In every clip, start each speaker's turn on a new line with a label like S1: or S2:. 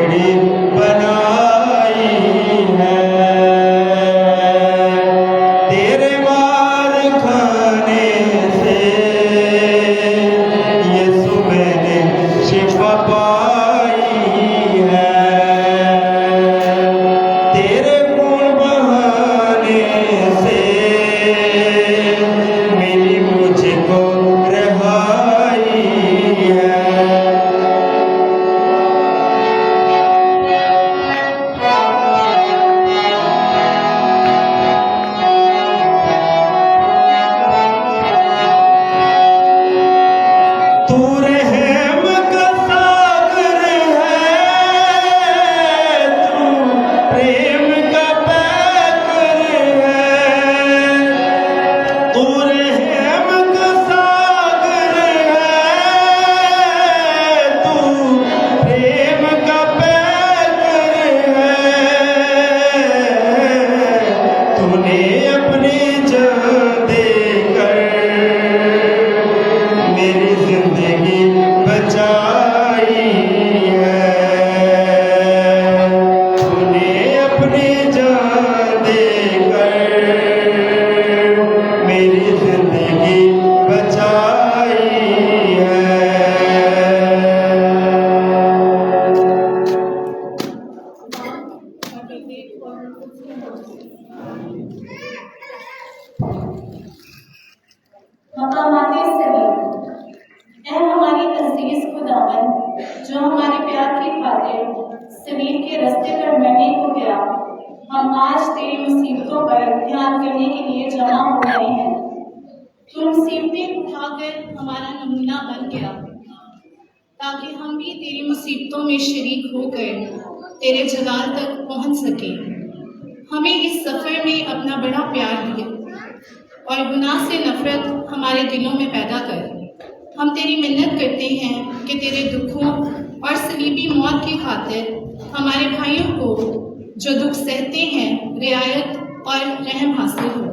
S1: बिगड़ी बनाई है। तेरे मार खाने से यीशु मैंने शिफा पाई है। तेरे खून बहाने से मिली मुझको रिहाई है। तू रहम का सागर है, तू प्रेम का पैकर है। तू रहम का सागर है, तू प्रेम का पैकर है। तूने अपनी जान देकर मेरी जिंदगी बचाई है। तूने अपनी जान देकर मेरी जिंदगी बचाई है।
S2: मकामाते सलीम, ऐ हमारी अजीज खुदावन, जो हमारे प्यार की खातिर सलीम के रास्ते पर मरने को गया, हम आज तेरी मुसीबतों पर ध्यान करने के लिए जमा हो गए हैं। तू मुसीबतें उठाकर हमारा नमूना बन गया, ताकि हम भी तेरी मुसीबतों में शरीक होकर तेरे जलाल तक पहुंच सके। हमें इस सफ़र में अपना बड़ा प्यार दिया और गुनाह से नफरत हमारे दिलों में पैदा कर। हम तेरी मिन्नत करते हैं कि तेरे दुखों और सलीबी मौत की खातिर हमारे भाइयों को जो दुख सहते हैं रियायत और रहम हासिल हो।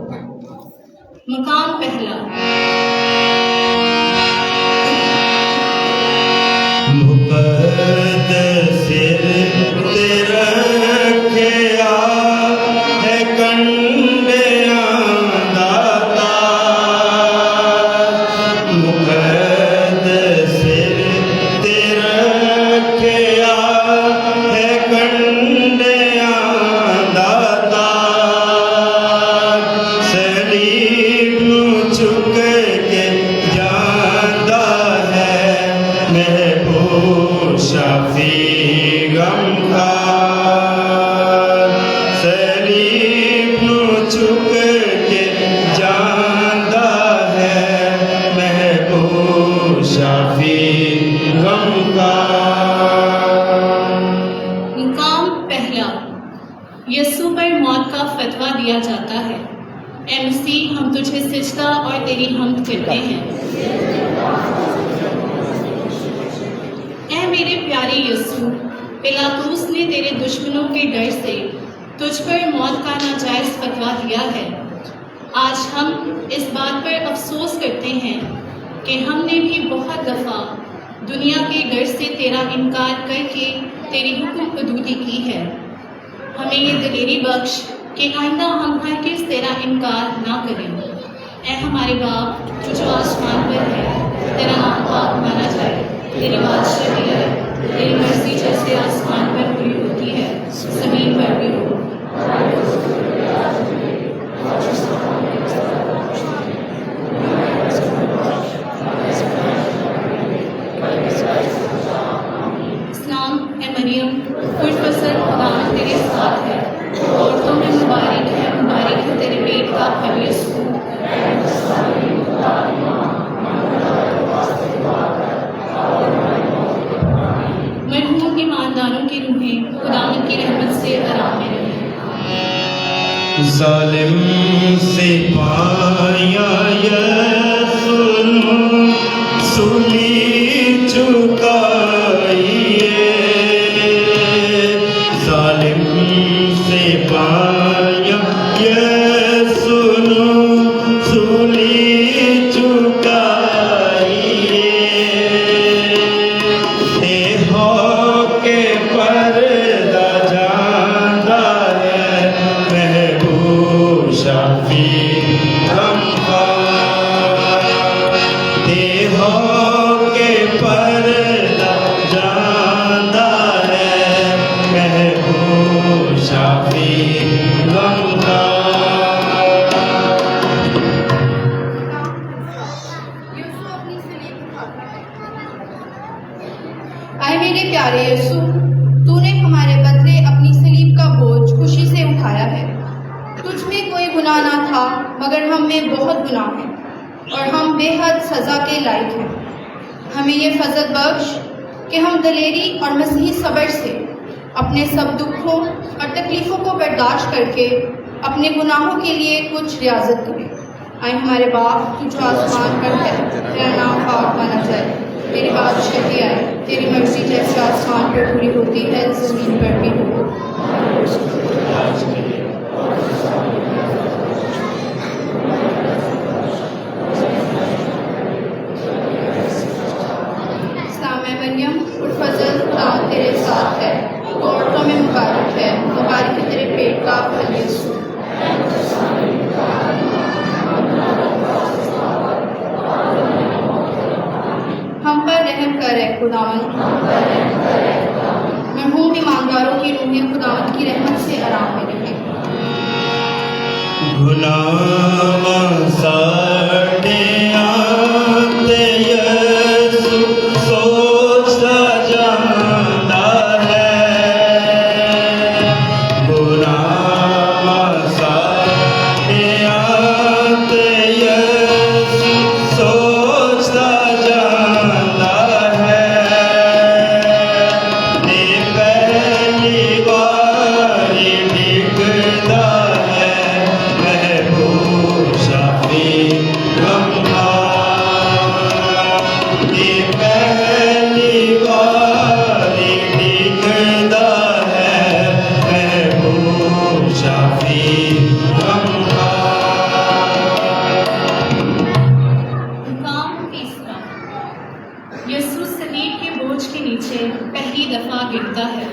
S2: मकाम पहला।
S1: मुक़द्दसिर तेरा रखिया है कंडियां दाता। मुक़द्दसिर तेरा रखिया है कंडियां दाता। सलीब नूं चुक के जांदा है महबूब शाफी गमखार। सलीब नूं चुक के जांदा है महबूब शाफी गमखार।
S2: मुकाम पहला। यीशु पर मौत का फतवा दिया जाता है। ऐ मसीह, हम तुझे सिजदा और तेरी हम्द करते हैं। ऐ मेरे प्यारे यीशु, पिलातूस ने तेरे दुश्मनों के डर से तुझ पर मौत का नाजायज फतवा दिया है। आज हम इस बात पर अफसोस करते हैं कि हमने भी बहुत दफ़ा दुनिया के डर से तेरा इनकार करके तेरी हुक्म अदूदी की है। हमें ये दिलेरी बख्श कि आइंदा हम हरगिज़ तेरा इनकार ना करें। ऐ हमारे बाप जो आसमान पर है, तेरा नाम पाक माना जाए, तेरी बादशाही है, तेरी मर्जी जैसे आसमान पर पूरी होती है ज़मीन पर भी हो। इस्लाम ए मरियम, खुशबसर खुदा तेरे साथ है, औरतों में मुबारक है तेरे पेट का फल यीशु। मरहूम ईमानदारों की रूहें खुदावंद की रहमत से आराम में रहें।
S1: ज़ालिम सिपाहियाँ यीशु सूली चुकाइए। ज़ालिम सिपाहियाँ यीशु सूली चुकाइए। देहों के पर
S3: आए मेरे प्यारे यीशु, तूने हमारे बदले अपनी सलीब का बोझ खुशी से उठाया है। तुझ में कोई गुनाह ना था, मगर हम में बहुत गुनाह है और हम बेहद सज़ा के लायक हैं। हमें ये फजल बख्श कि हम दलेरी और मसीही सब्र से अपने सब दुखों और तकलीफ़ों को बर्दाश्त करके अपने गुनाहों के लिए कुछ रियाजत करें। आए हमारे बाप, तू जो आसमान पर है, तेरा नाम पाक माना जाए, तेरी बादशाही आए, तेरी मर्जी जैसे आसमान पर पूरी होती है ज़मीन पर भी हो। सलाम मरियम, फजल खुदा तेरे साथ है, तू औरतों में मुबारक है, मुबारक है तेरे पेट का फल यीशु। हम पर रहम करे खुदावंद, मरहूम ईमानदारों की रूहें खुदावंद की रहमत से आराम में रहें।
S1: गुलाम साढ़े आते यीशु सोचता जाता है। गुलाम साढ़े आते यीशु सोचता जाता है। ये पहली बारी दिखता है महबूब शाफी गंगा। ये पहली बारी दिखता है महबूब शाफी गंगा।
S2: मुकाम तीसरा, यीशु सलीब के बोझ के नीचे पहली दफा गिरता है।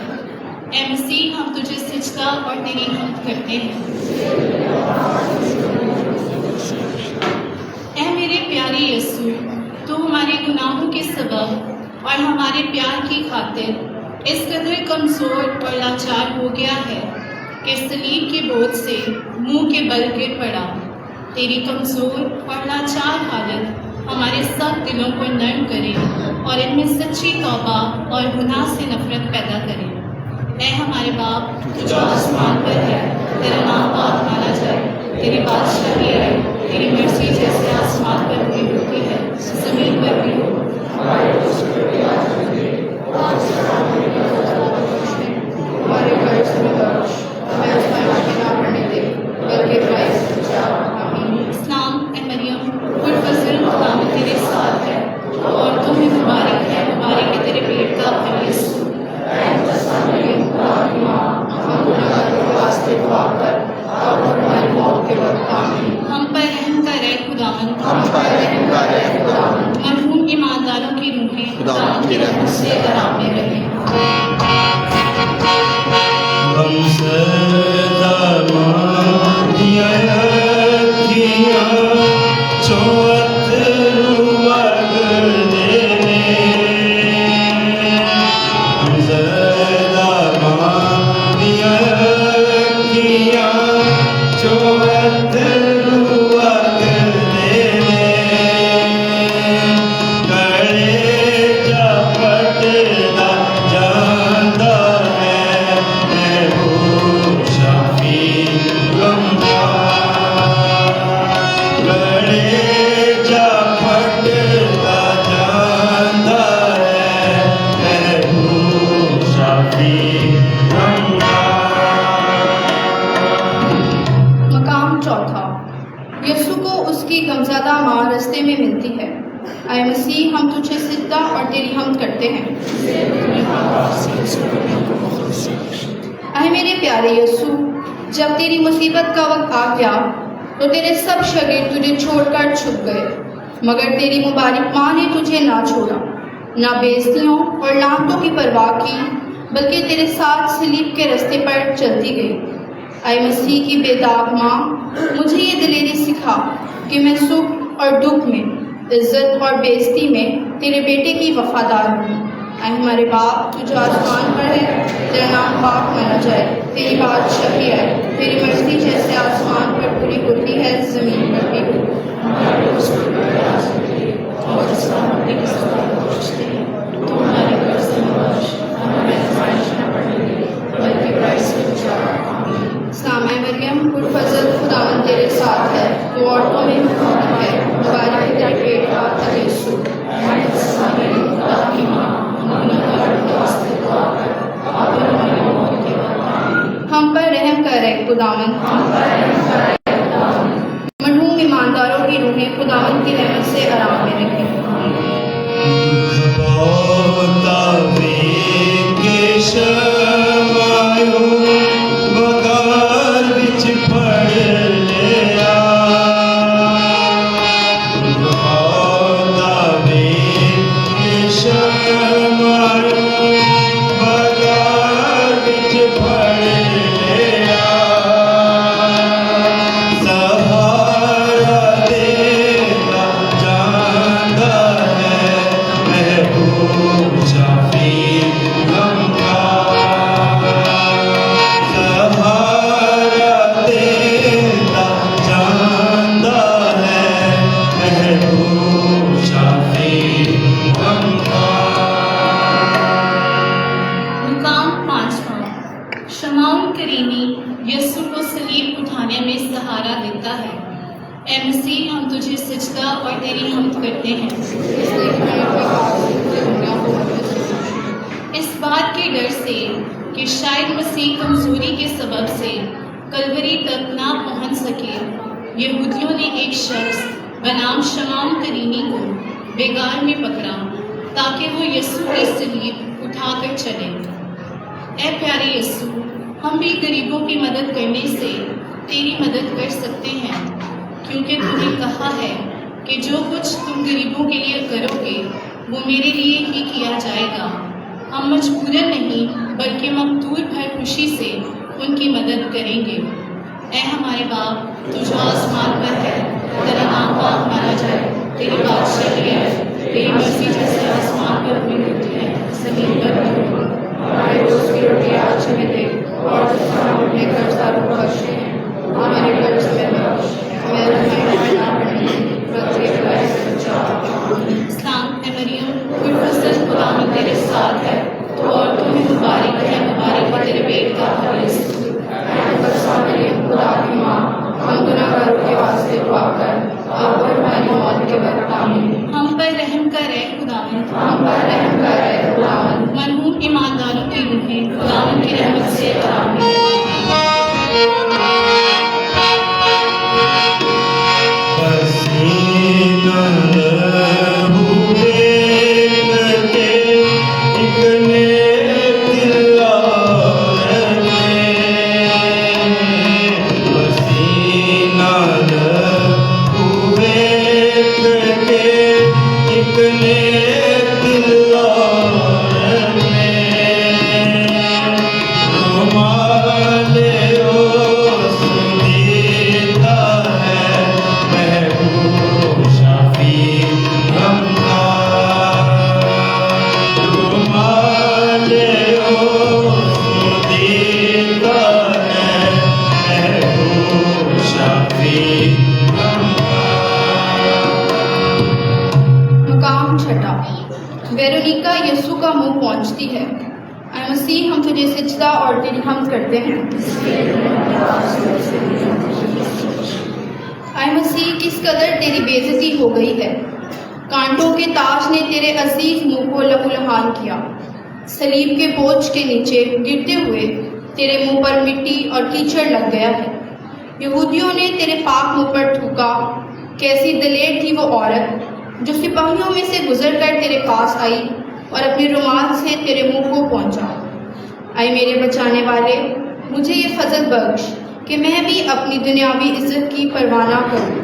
S2: ऐ मसीह, हम तुझे सिजदा और तेरी हम्द करते हैं। ऐ मेरे प्यारे यीशु, तू हमारे गुनाहों के सबब और हमारे प्यार की खातिर इस कदर कमज़ोर और लाचार हो गया है कि सलीब के बोझ से मुंह के बल गिर पड़ा। तेरी कमज़ोर और लाचार हालत हमारे सब दिलों को नर्म करे और इनमें सच्ची तौबा और गुनाह से नफरत पैदा करे। ऐ हमारे बाप, तू जो आसमान पर है, तेरा नाम पाक माना जाए, तेरी बादशाही आए, तेरी मर्जी जैसे आसमान पर पूरी होती है ज़मीन पर भी हो।
S3: हमारे कर्ज में बख्श, हमें आजमाइश में ना पड़ने दे, बल्कि बुराई से बचा। आमीन।
S2: इस्लाम ए मरियम, फजल खुदा तेरे साथ है, और तुम्हें मुबारक है, मुबारक है तेरे पेट का फल यीशु।
S3: हम गुनाहगारों के वास्ते दुआ कर, अब और हमारी मौत के वक्त आमीन।
S2: हम पर रहम करे खुदावंद,
S4: हम पर रहम करे खुदावंद,
S2: मरहूम ईमानदारों की रूहें खुदावंद की रहमत से आराम में रहें।
S1: हम सदा मानिया किया चोत रुआग देने। हम सदा मानिया किया चोत रुआग देने। गले जा पटना जाता है महबूब शाफी गंगा। गले जा पटना जाता है महबूब शाफी गंगा।
S3: मकाम चौथा, यीशु को उसकी गमज़दा माँ रास्ते में मिलती है। आए मसीह, हम तुझे सिजदा और तेरी हम्द करते हैं। आए मेरे प्यारे यीशु, जब तेरी मुसीबत का वक्त आ गया तो तेरे सब शगीर तुझे छोड़कर छुप गए, मगर तेरी मुबारक माँ ने तुझे ना छोड़ा, ना बेइज्जतियों और लानतों की परवाह की, बल्कि तेरे साथ सलीब के रास्ते पर चलती गई। आए मसीह की बेदाग माँ, मुझे ये दिलेरी सिखा कि मैं सुख और दुख में, इज्जत और बेइज्जती में तेरे बेटे की वफादार हूँ। आए हमारे बाप, तू जो आसमान पर है, तेरा नाम पाक माना जाए, तेरी बादशाही आए, तेरी मर्जी जैसे आसमान पर पूरी होती है ज़मीन पर भी हो।
S2: और हमारे कर्ज में
S3: खुदावन। मरहूम ईमानदारों की रूहें खुदावन की रहमत से आराम में रखें।
S2: मुकाम पांचवा। शमाउल करीमी यीशु को सलीब उठाने में सहारा देता है। ए मसीह, हम तुझे सजदा और तेरी हमद करते हैं, इस बात के डर से कि शायद मसीह कमजोरी के सबब से कलवरी तक ना पहुंच सके। यहूदियों ने एक शख्स बनाम शमाउल करीमी को बेगार में पकड़ा ताकि वो यीशु की सलीब उठाकर चले। ए प्यारे यीशु, हम भी गरीबों की मदद करने से तेरी मदद कर सकते हैं, क्योंकि तूने कहा है कि जो कुछ तुम गरीबों के लिए करोगे वो मेरे लिए ही किया जाएगा। हम मजबूरन नहीं बल्कि मकदूर भर खुशी से उनकी मदद करेंगे। ए हमारे बाप, तू जो आसमान पर है, तेरा नाम पाक माना जाए, तेरी बादशाही है, तेरी मर्जी जैसे आसमान पर हुई होती है जमीन पर भी हो। हमारे रोज की रोटी आज हमें दे और अपने कर्जदारों को बख्शे, हमारे कर्ज में बख्श, इस्लाम ए मरियम, गुलफसल खुदावंद तेरे साथ है, तो औरतों में मुबारक है, मुबारक है तेरे पेट का फल यीशु। खुदा की माँ, हम गुनाहगारों के वास्ते दुआ कर, अब और हमारी मौत के वक्त आमीन। हम पर रहम कर ए खुदावंद, हम पर रहम कर ए खुदावंद। मरहूम ईमानदारों की रूहें खुदावंद की रहमत से आराम में रखें। वेरोनिका यीशु का मुंह पहुंचती है। ऐ मसीह, हम तुझे सजदा और तेरी हमद करते हैं। ऐ मसीह, किस कदर तेरी बेइज्जती हो गई है। कांटों के ताज ने तेरे अजीज मुंह को लहूलुहान किया। सलीब के बोझ के नीचे गिरते हुए तेरे मुंह पर मिट्टी और कीचड़ लग गया है। यहूदियों ने तेरे पाक मुंह पर थूका। कैसी दलेर थी वो औरत जो सिपाहियों में से गुजरकर तेरे पास आई और अपने रुमाल से तेरे मुंह को पहुंचा। आए मेरे बचाने वाले, मुझे ये फजल बख्श कि मैं भी अपनी दुनियावी इज्जत की परवाह ना करूं,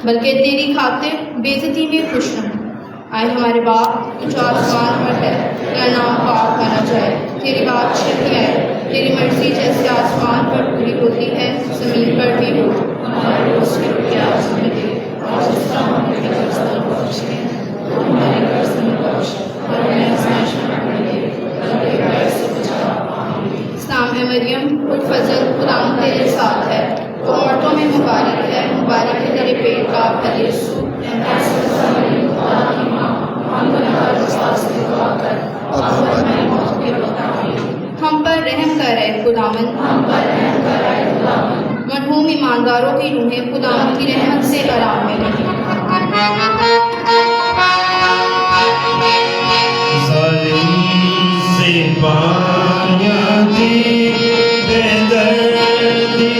S2: बल्कि तेरी खातिर बेइज्जती में खुश रहूं। आए हमारे बाप, जो आसमान पर है, तेरा नाम पाक माना जाए, तेरी बादशाही आए, तेरी मर्जी जैसे आसमान पर पूरी होती है जमीन पर भी हो। हमारे रोज की रोटी आज हमें दे और जिसका हम अपने कर्जदारों को बख्शते हैं, तो हमारे कर्ज में बख्श और हमें आज़माइश में न डालिए, बल्कि बुराई से बचा। आमीन। इस्लाम ए मरियम, कुल फजल खुदा तेरे साथ है, तो औरतों में मुबारक है, मुबारक है तेरे पेट का फल यीशु। हम पर रहम कर रहे खुदावंद, मरहूम ईमानदारों की रूहें खुदावंद की रहमत से आराम में रहें।
S1: से पाया दी बेदर्दी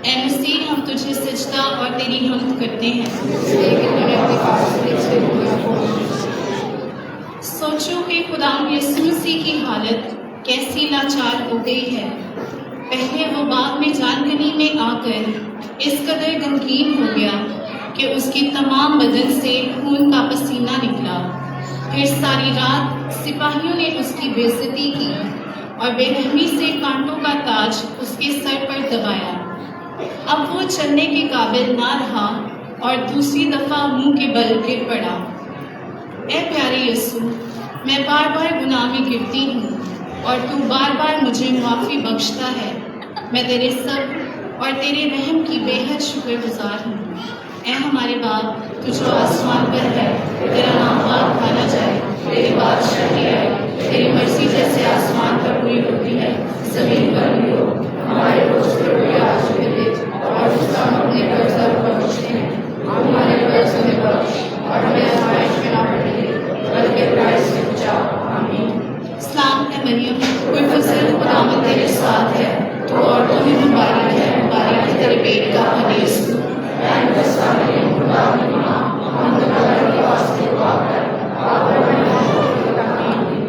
S2: ए मसीह, हम तुझे सजदा और तेरी हम्द करते हैं।
S3: इसलिए कि तूने अपने फासले से दुनिया को
S2: सोचो कि खुदा यीशु मसीह की हालत कैसी लाचार हो गई है। पहले वो बाग में जानकनी में आकर इस कदर गमगीन हो गया कि उसकी तमाम बदन से खून का पसीना निकला। फिर सारी रात सिपाहियों ने उसकी बेइज्जती की और बेरहमी से कांटों का ताज उसके सर पर दबाया। अब वो चलने के काबिल ना रहा और दूसरी दफा मुंह के बल गिर पड़ा। ए प्यारे यीशु, मैं बार बार गुनाह में गिरती हूँ और तू बार बार मुझे माफ़ी बख्शता है। मैं तेरे सब और तेरे रहम की बेहद शुक्रगुजार हूँ। ए हमारे बाप, तू जो आसमान पर है, तेरा नाम पाक माना जाए, तेरी बादशाही आए, तेरी मर्जी जैसे आसमान पर पूरी होती है जमीन पर भी हो। हमारे रोज के रोटी आज हमें दे और उसका हम अपने कर्जा बख्शते हैं। हमारे कर्ज में बख्श और हमें आज़माइश में ना पड़ने दे, बल्कि बुराई से बचा। आमीन। सलाम ए मरियम, कोई फजल खुदावंद तेरे साथ है, तू औरतों में मुबारक है, मुबारक है तेरे पेट का फल यीशु।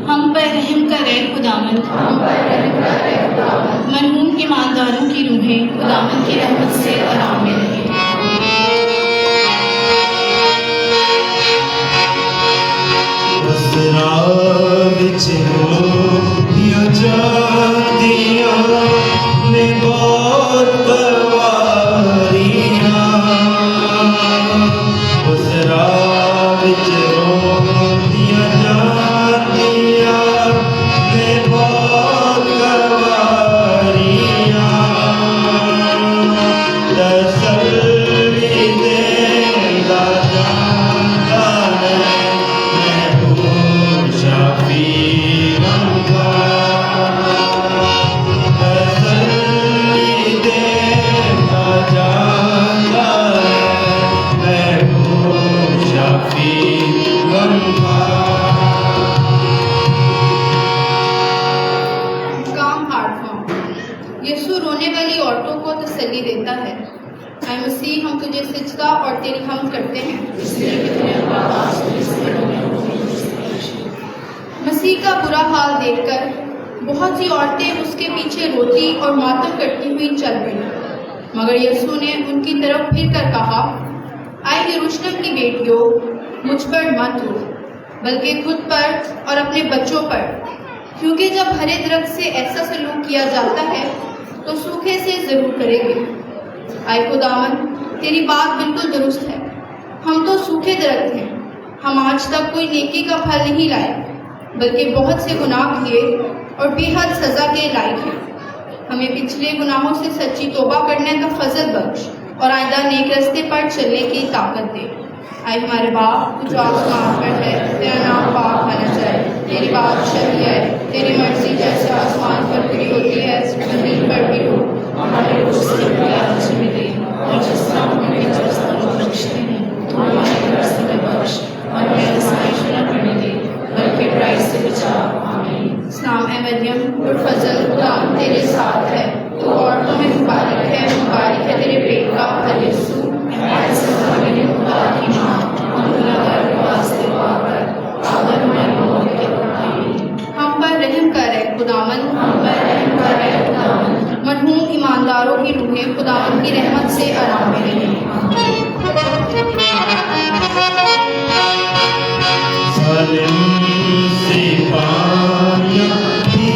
S2: हम पर रहम करे खुदावंद, मरहूम ईमानदारों की रूहें खुदावंद की रहमत से आराम में रहें।
S1: बसरा विच होइयां जांदियां ने बहुत कवारियां। बसरा विच होइयां जांदियां ने बहुत कवारियां। तसल्ली देंदा जांदा है महबूब शाफी मंगा। तसल्ली देंदा जांदा है महबूब शाफी मंगा।
S3: काम 8वां। यीशु रोने वाली औरतों को तसल्ली देता है। ऐ मसीह, हम तुझे सजदा और तेरी हम्द करते हैं। मसीह का बुरा हाल देखकर बहुत सी औरतें उसके पीछे रोती और मातम करती हुई चल पड़ी, मगर यीशु ने उनकी तरफ फिर कर कहा, आए यरूशलेम की बेटियों, मुझ पर मत रो, बल्कि खुद पर और अपने बच्चों पर, क्योंकि जब हरे दरख्त से ऐसा सलूक किया जाता है तो सूखे से जरूर करेंगे। आए खुदावन, तेरी बात बिल्कुल दुरुस्त है। हम तो सूखे दरख्त हैं। हम आज तक कोई नेकी का फल नहीं लाए, बल्कि बहुत से गुनाह किए और बेहद सज़ा के लायक हैं। हमें पिछले गुनाहों से सच्ची तौबा करने का फजल बख्श और आइंदा नेक रास्ते पर चलने की ताकत दे। आए हमारे बाप, तू जो आसमान पर है, तेरा नाम पाक माना जाए, तेरी बादशाही आए, तेरी मर्जी जैसे आसमान पर पूरी होती है जमीन पर भी हो। हमारे रोज की रोटी आज हमें दे और जिस तरह हम अपने कर्जदारों को बख्शते हैं, तू हमारे कर्ज में बख्श और हमें आज़माइश में न पड़ने दे, बल्कि बुराई से बचा। आमीन। सलाम ए मरियम, फजल खुदा तेरे साथ है, तू औरतों में मुबारक है, मुबारक है तेरे पेट का फल यीशु। हम पर रहम करे खुदावन, मरहूम ईमानदारों की रूहें खुदावन की रहमत से आराम में रहें।
S1: सालिम सिपाहियां की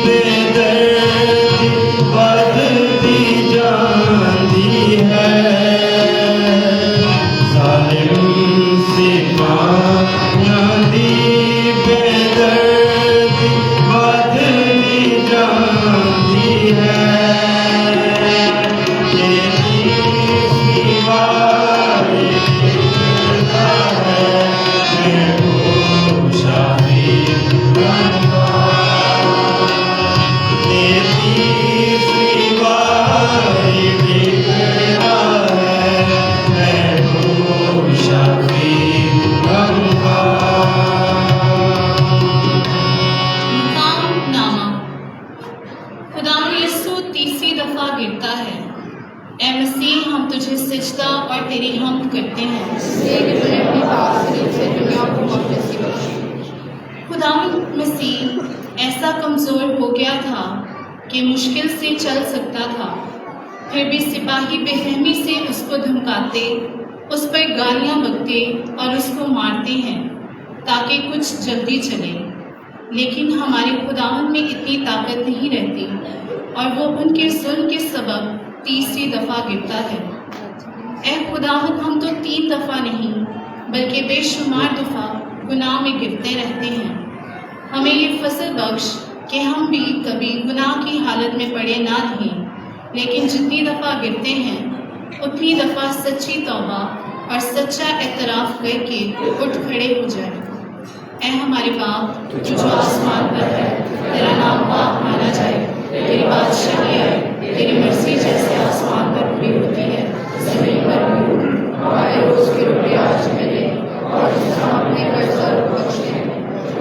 S1: बेदर्दी बढ़ती जाती है। सालिम सिपाहियां की बेदर्दी बढ़ती जाती है। तेरी सिवा
S2: खुदा यीशु तीसरी दफा गिरता है। ए मसीह, हम तुझे सिजदा और तेरी हमद करते हैं
S3: इसलिए कि तूने अपनी पाक शरीर से दुनिया को मौजूदगी बख्शी।
S2: खुदावंद मसीह ऐसा कमज़ोर हो गया था कि मुश्किल से चल सकता था, फिर भी सिपाही बेरहमी से उसको धमकाते, उस पर गालियाँ बकते और उसको मारते हैं ताकि कुछ जल्दी चले। लेकिन हमारे खुदावंद में इतनी ताकत नहीं रहती और वो उनके जुल्म के सबब तीसरी दफ़ा गिरता है। ए खुदावंद, हम तो 3 दफ़ा नहीं बल्कि बेशुमार दफ़ा गुनाह में गिरते रहते हैं। हमें ये फजल बख्श कि हम भी कभी गुनाह की हालत में पड़े ना रहें, लेकिन जितनी दफ़ा गिरते हैं उतनी दफ़ा सच्ची तौबा और सच्चा एतराफ़ करके उठ खड़े हो जाए। ऐ हमारे बाप जो आसमान पर है, तेरा नाम पाक माना जाए, तेरी बादशाही आए, तेरी मर्जी जैसे आसमान पर पूरी होती है ज़मीन पर भी हो।
S3: हमारे रोज़ की रोटी आज हमें दे और हम अपने कर्ज़दारों को बख्श दें,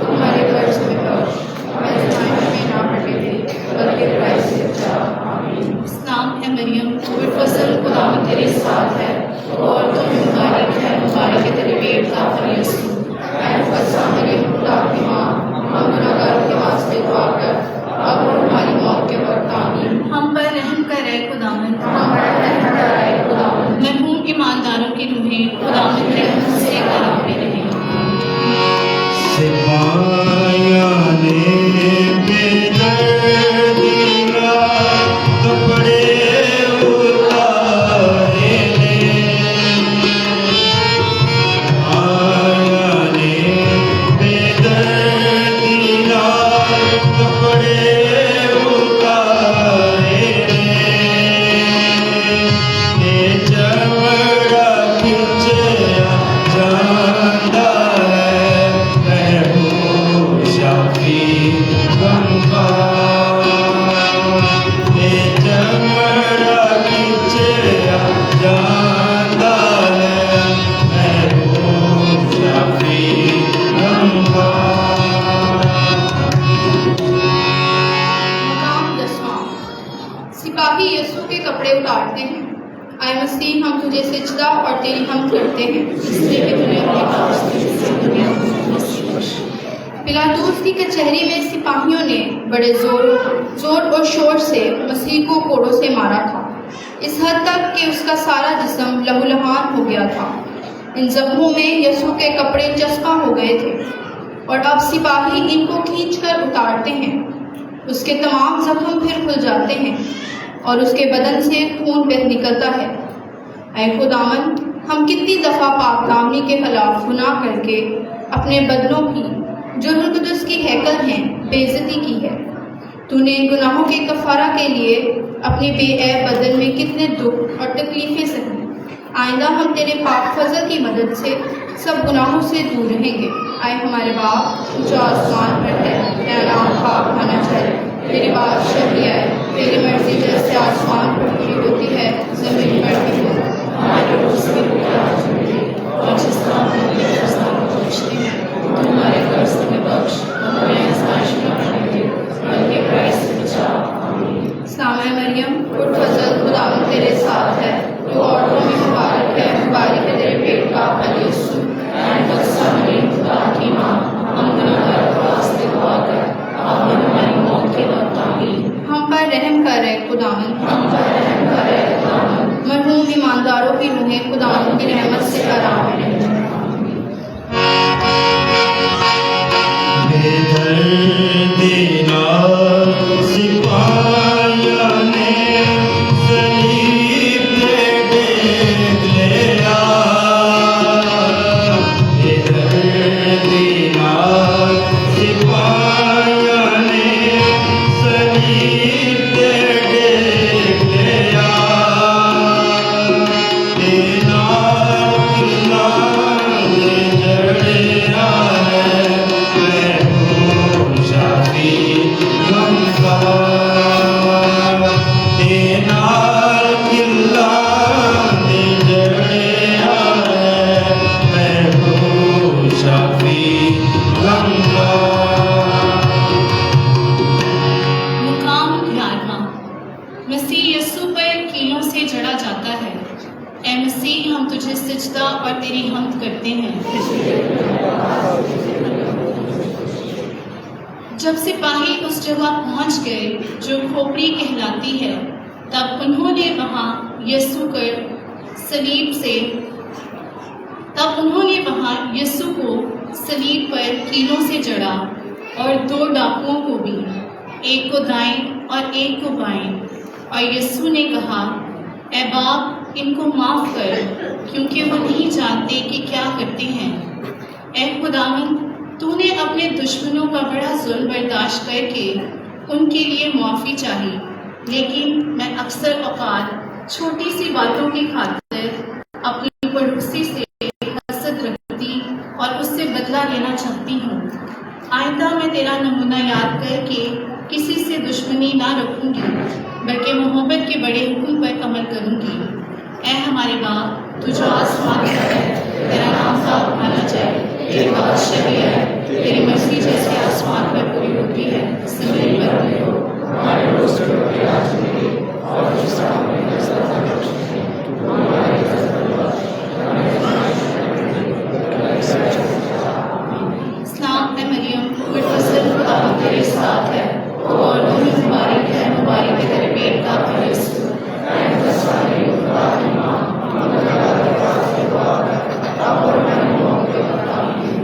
S3: हमारे कर्ज में बख्श, हमें आज़माइश में ना पड़ने दे, बल्कि बुराई से बचा। आमीन।
S2: सलाम ए मरियम, फजल खुदावंद तेरे साथ है और तुम मुबारक है, मुबारक है तेरे पेट का फल यीशु।
S3: मेरी खुदा की माँ, हम गुनहगारों के वास्ते दुआ कर, अब और हमारी मौत के वक्त। आमीन।
S2: हम पर रहम करे खुदावंद,
S3: हमारा रहम कराए खुदावंद।
S2: मरहूम ईमानदारों की रूहें खुदावंद की रहमत से कराम में रहें।
S1: सिपाहियों ने बेदर्दिया कपड़े उतारे ने, आया ने बेदर्दिया कपड़े उतारे ने, ये चमड़ा खिंचया जाता है महबूब शाफी गंगा, ये चमड़ा खिंचया जाता है महबूब शाफी गंगा।
S3: मकाम 10वां। सिपाही यीशु के कपड़े उतारते हैं। आए मसीह, हम तुझे सिजदा और तेरी हमद करते हैं इसलिए कि तूने अपने पाक शरीर से दुनिया को मौजूदगी बख्शी। पिलातूस की कचहरी में सिपाहियों ने बड़े जोर और शोर से मसीह को कोड़ों से मारा था, इस हद तक कि उसका सारा जिस्म लहूलुहान हो गया था। इन जख्मों में यीशु के कपड़े चस्पा हो गए थे और अब सिपाही इनको खींचकर उतारते हैं। उसके तमाम जख्म फिर खुल जाते हैं और उसके बदन से खून बह निकलता है। ऐ खुदावंद, हम कितनी दफ़ा पाक दामनी के खिलाफ गुनाह करके अपने बदनों की, जो रूह कुदस की हैकल हैं, बेइज्जती की है। तूने इन गुनाहों के कफ़ारा के लिए अपने बेऐब बदन में कितने दुख और तकलीफ़ें सही। आइंदा हम तेरे पाक फजल की मदद से सब गुनाहों से दूर रहेंगे। आए हमारे बाप जो आसमान पर है, तेरा नाम पाक माना जाए, तेरी बादशाही आए, तेरी मर्जी जैसे आसमान पर पूरी होती है ज़मीन पर भी हो।
S2: हमारे रोज़ की रोटी आज हमें दे और जिस तरह हम अपने कर्ज़दारों को बख्शते हैं, तो हमारे कर्ज में बख्श, हमें आज़माइश में न डालने दे, बल्कि बुराई से बचा। आमीन।
S3: सलाम है मरियम, फजल खुदावंद तेरे साथ है, तू औरतों में मुबारक है, मुबारक है तेरे पेट का फल यीशु।
S2: खुदा की माँ, हम गुनहगारों के वास्ते दुआ कर, अब और हमारी मौत के वक्त। आमीन।
S3: हम पर रहम करे खुदावंद,
S2: हम पर रहम करे खुदावंद,
S3: मरहूम ईमानदारों की रूहें खुदावंद की रहमत से आराम में रहें।
S1: बेदर्दिया सिपाहियों ने सलीब पे डेग लिया, बेदर्दिया सिपाहियों ने सलीब पे डेग लिया, तेरा
S2: तेरी हमद करते हैं। जब सिपाही उस जगह पहुंच गए जो खोपड़ी कहलाती है, तब उन्होंने वहां यीशु को सलीब पर कीलों से जड़ा और 2 डाकुओं को भी, एक को दाएं और एक को बाएं। और यीशु ने कहा, ऐ बाप, इनको माफ कर, क्योंकि वो नहीं जानते कि क्या करते हैं। ऐ खुदावंद, तूने अपने दुश्मनों का बड़ा जुल्म बर्दाश्त करके उनके लिए माफ़ी चाही, लेकिन मैं अक्सर औकात छोटी सी बातों की खातिर अपनी पड़ोसी से हसद रखती और उससे बदला लेना चाहती हूँ। आइंदा मैं तेरा नमूना याद करके किसी से दुश्मनी ना रखूँगी, बल्कि मोहब्बत के बड़े हुक्म पर अमल करूँगी। ऐ हमारे बाप, तू जो आसमान में है, तेरा नाम पाक माना जाए, तेरी बादशाही है, तेरी मर्जी जैसे आसमान पर पूरी होती है, ज़मीन पर भी हो। हमारे रोज़ के रोटी आज हमें दे, और जिसका हमें कर्ज़ सलाम है मरियम, गुरफज़ल खुदा तेरे साथ है, तो औरतों में मुबारक है तेरे पेट का फल।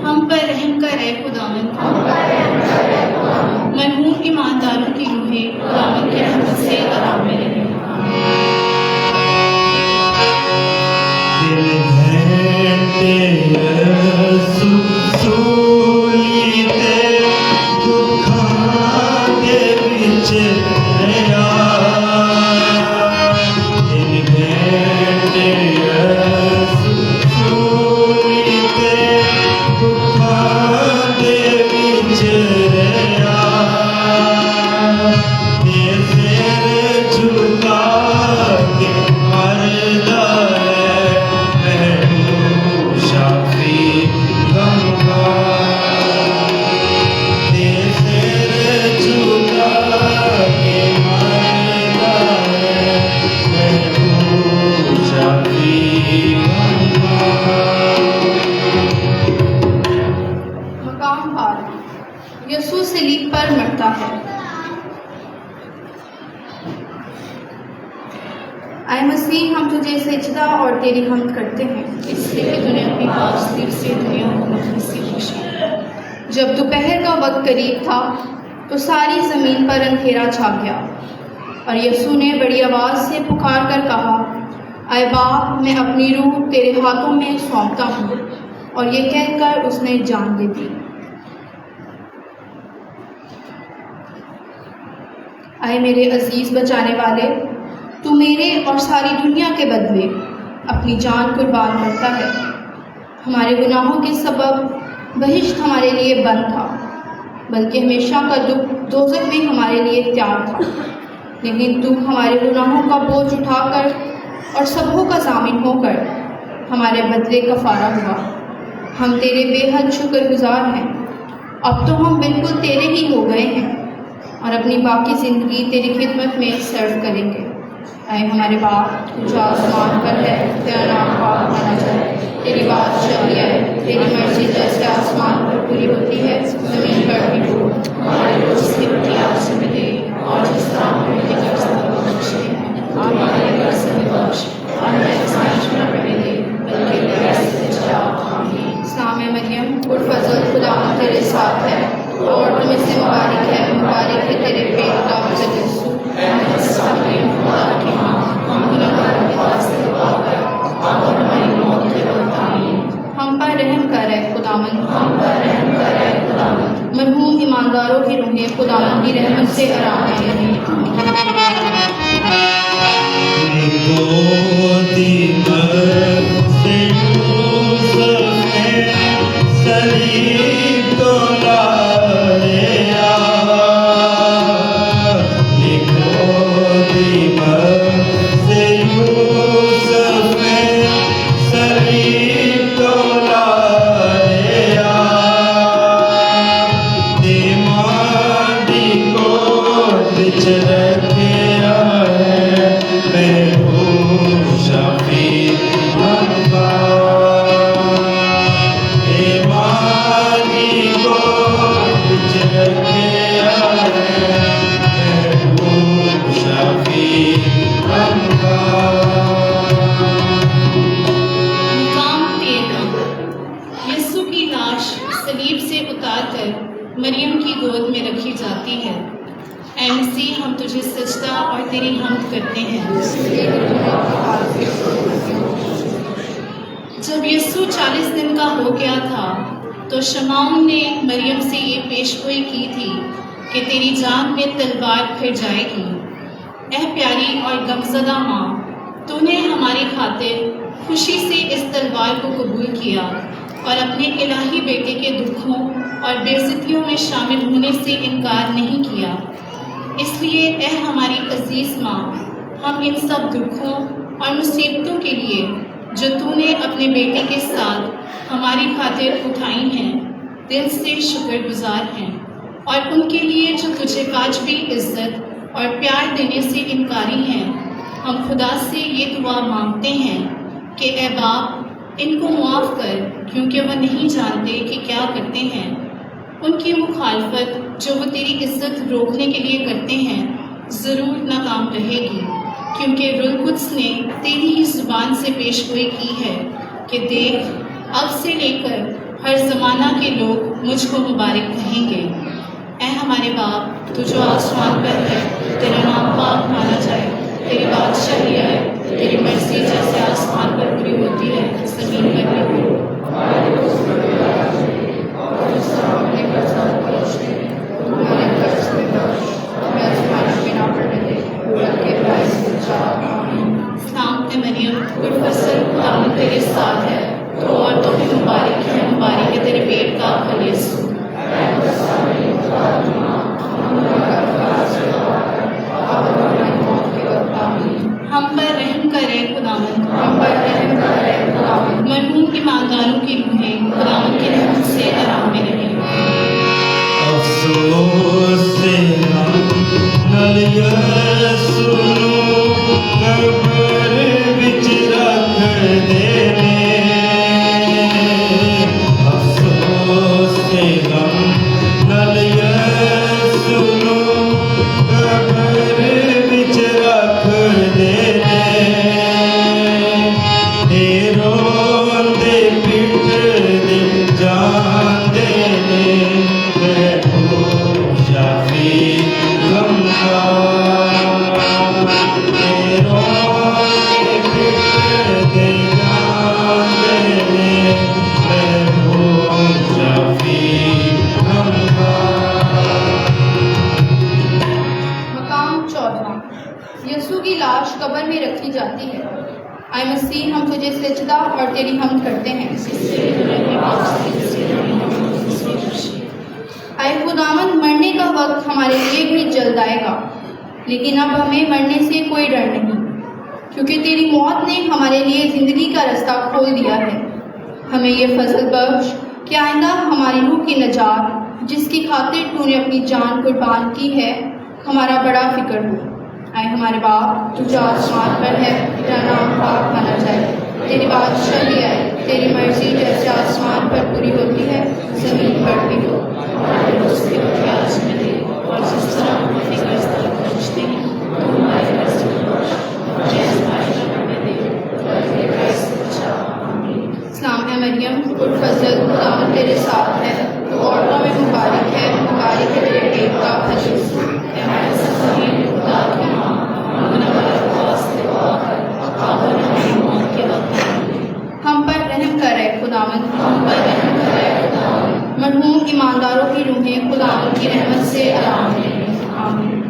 S2: हम पर रहम कर ऐ खुदावंद, मरहूम ईमानदारों की रूहें खुदावंद के रहमत से आराम में रहें।
S3: यीशु सलीब पर मरता है। आए मसीह, हम तुझे सजदा और तेरी हमद करते हैं,
S2: इसलिए कि तूने अपनी पाक सलीब से दुनिया को मुफ्त से बख्शी।
S3: जब दोपहर का वक्त करीब था तो सारी ज़मीन पर अंधेरा छा गया और यीशु ने बड़ी आवाज़ से पुकार कर कहा, ऐ बाप, मैं अपनी रूह तेरे हाथों में सौंपता हूँ। और ये कहकर उसने जान दे दी। आए मेरे अजीज़ बचाने वाले, तू मेरे और सारी दुनिया के बदले अपनी जान कुर्बान करता है। हमारे गुनाहों के सबब बहिश्त हमारे लिए बंद था, बल्कि हमेशा का दुख दोज़ख भी हमारे लिए तैयार था। लेकिन तू हमारे गुनाहों का बोझ उठाकर और सबों का ज़ामिन होकर हमारे बदले कफ़ारा हुआ। हम तेरे बेहद शुक्रगुजार हैं। अब तो हम बिल्कुल तेरे ही हो गए हैं और अपनी बाकी ज़िंदगी तेरी खिदमत में सर्व करेंगे। ऐ हमारे बाप, तू जो आसमान पर है, तेरा नाम पाक माना जाए, तेरी बादशाही है, तेरी मर्जी जैसे आसमान पर पूरी होती है, ज़मीन पर भी हो। हमारे रोज़ की रोटी आज हमें दे, और जिस तरह हमें कर्ज़ बख्शते हैं, हमारे कर्ज़ हमें बख्श, और हमें आज़माइश में न पड़ने दे, बल्कि बुराई से बचा। आमीन। सलाम है मरियम, गुरफज़ल खुदा तेरे साथ है, और तुम इससे मुबारक है तेरे पेट का फल यीशु। हम पर रहम कर खुदावंद, मरहूम ईमानदारों की रूहें खुदावंद की रहमत से आराम में रहें।
S2: है। ऐ मसीह, हम तुझे सजदा और तेरी हम्द करते हैं। जब यीशु 40 दिन का हो गया था तो शमौन ने मरियम से ये पेशगोई की थी कि तेरी जान में तलवार फिर जाएगी। ऐ प्यारी और गमज़दा माँ, तूने हमारी खातिर खुशी से इस तलवार को कबूल किया और अपने इलाही बेटे के दुखों और बेइज्जतियों में शामिल होने से इनकार नहीं किया। इसलिए ऐ हमारी अजीज़ माँ, हम इन सब दुखों और मुसीबतों के लिए जो तूने अपने बेटे के साथ हमारी खातिर उठाई हैं, दिल से शुक्रगुजार हैं, और उनके लिए जो तुझे वाजिबी इज्जत और प्यार देने से इनकारी हैं, हम खुदा से ये दुआ मांगते हैं कि ऐ बाप, इनको मुआफ़ कर, क्योंकि वह नहीं जानते कि क्या करते हैं। उनकी मुखालफत जो वो तेरी इज्जत रोकने के लिए करते हैं ज़रूर नाकाम रहेगी, क्योंकि रूह कुद्स ने तेरी ही ज़ुबान से पेशगोई की है कि देख, अब से लेकर हर ज़माना के लोग मुझको मुबारक कहेंगे। ऐ हमारे बाप, तू जो आसमान पर है, तेरा नाम पाक माना जाए, तेरी बादशाही आए, तेरी मर्ज़ी जैसे आसमान पर पूरी होती है ज़मीन पर भी हो। सलाम ए मरियम, गुरफसल खुदावंद तेरे साथ है, तो औरतों में मुबारक है तेरे पेट का फल यीशु। हम पर रहम करे खुदावंद, हम पर रहम करे खुदावंद। मरहूम ईमानदारों की रूहें खुदावंद की रहमत से आराम में रहें।
S1: अफसोस से नल यीशु कब्र विच रख देने, अफसोस से नल यीशु कब्र विच रख देने, रोंदे पिटदे जांदे ने शाफी गमगा, रोंदे पिटदे जांदे ने शाफी गमगा।
S3: मकाम 14। यीशु की लाश कब्र में रखी जाती है। आए मसीह, हम तुझे सजदा और तेरी हम्द करते हैं। आए खुदावंद, मरने का वक्त हमारे लिए भी जल्द आएगा, लेकिन अब हमें मरने से कोई डर नहीं, क्योंकि तेरी मौत ने हमारे लिए ज़िंदगी का रास्ता खोल दिया है। हमें ये फजल बख्श कि आइंदा हमारी रूह की नजात, जिसकी खातिर तूने अपनी जान कुर्बान की है, हमारा बड़ा फिक्र हो। आए हमारे बाप, तू जो आसमान पर है, तेरा नाम पाक माना जाए, तेरी बादशाही आए, तेरी मर्जी जैसे आसमान पर पूरी होती है ज़मीन पर भी हो। हमारे रोज़ के रोटी आज हमें दे, और जिस तरह हम अपने कर्ज़दार को पूछते हैं, तो हमारे कर्ज़ को बख्श, और जैसे हमारे कर्ज़ में दे, और अपने कर्ज़ से बचा। आमीन। सलाम ए मरियम, गुरफज़ल, खुदावंद तेरे साथ है, तो औरतों में मुबारक है तेरे पेट का फल यीशु। हम पर रहम करे खुदावंद, हम पर रहम करे खुदावंद। मरहूम ईमानदारों की रूहें खुदावंद की रहमत से आराम में। आमीन।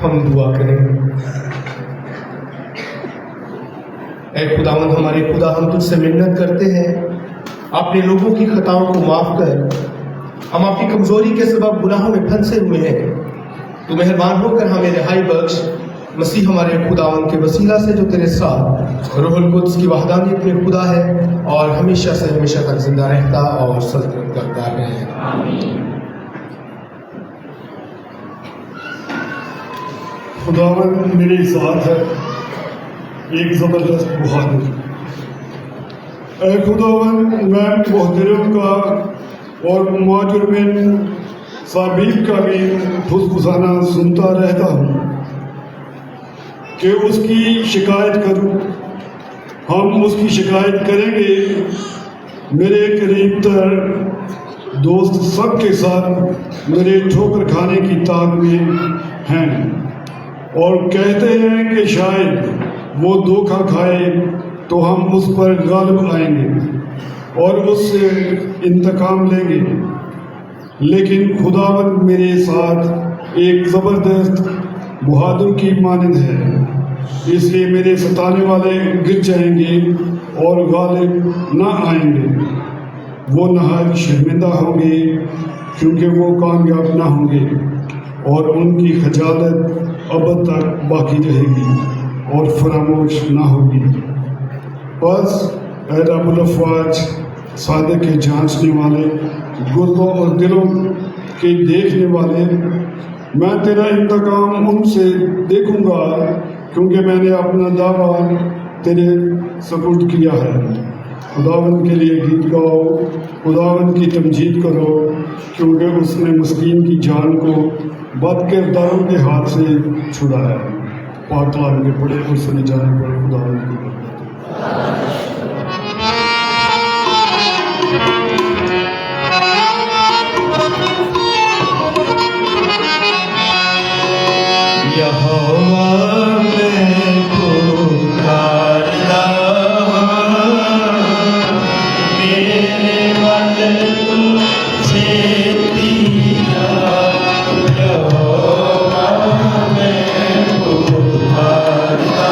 S5: हम दुआ करें। ऐ खुदावंद हमारे खुदा, हम तुझसे मिन्नत करते हैं, अपने लोगों की खताओं को माफ कर। हम अपनी कमजोरी के सबब गुनाहों में फंसे हुए हैं। तो मेहरबान होकर हमें रिहाई बख्श। मसीह हमारे खुदावंद के वसीला से जो तेरे साथ रूहुल कुद्स की वहदानियत में खुदा है और हमेशा से हमेशा तक जिंदा रहता और सल्तनत करता है।
S6: खुदावंद मेरे साथ है, एक ज़बरदस्त बहादुर। ऐ खुदावंद, मैं मोहतरम का और मुआजुर बिन साबिब का भी फुसफुसाना सुनता रहता हूँ कि उसकी शिकायत करूँ। हम उसकी शिकायत करेंगे मेरे करीब तर दोस्त सबके साथ मेरे ठोकर खाने की ताक में हैं और कहते हैं कि शायद वो धोखा खाए तो हम उस पर गालिब आएंगे और उससे इंतकाम लेंगे। लेकिन खुदावंद मेरे साथ एक ज़बरदस्त बहादुर की मानद है, इसलिए मेरे सताने वाले गिर जाएंगे और गालिब ना आएंगे। वो नहायत शर्मिंदा होंगे क्योंकि वो कामयाब ना होंगे और उनकी खजालत अब तक बाकी रहेगी और फरामोश ना होगी। बस ऐ रब्बुल अफ़वाज, सादिक के जांचने वाले, गुर्दों और दिलों के देखने वाले, मैं तेरा इंतकाम उनसे देखूंगा क्योंकि मैंने अपना दावा तेरे सपुर्द किया है। खुदावंद के लिए गीत गाओ, खुदावंद की तमजीद करो क्योंकि उसने मस्कीन की जान को बदकिरदारों के हाथ से छुड़ाया। पाक कलाम के पढ़े और सुने जाने पर खुदावंद की
S1: यहोवा मैं पुकारता मेरे वल तुझसे दिया। यहोवा मैं पुकारता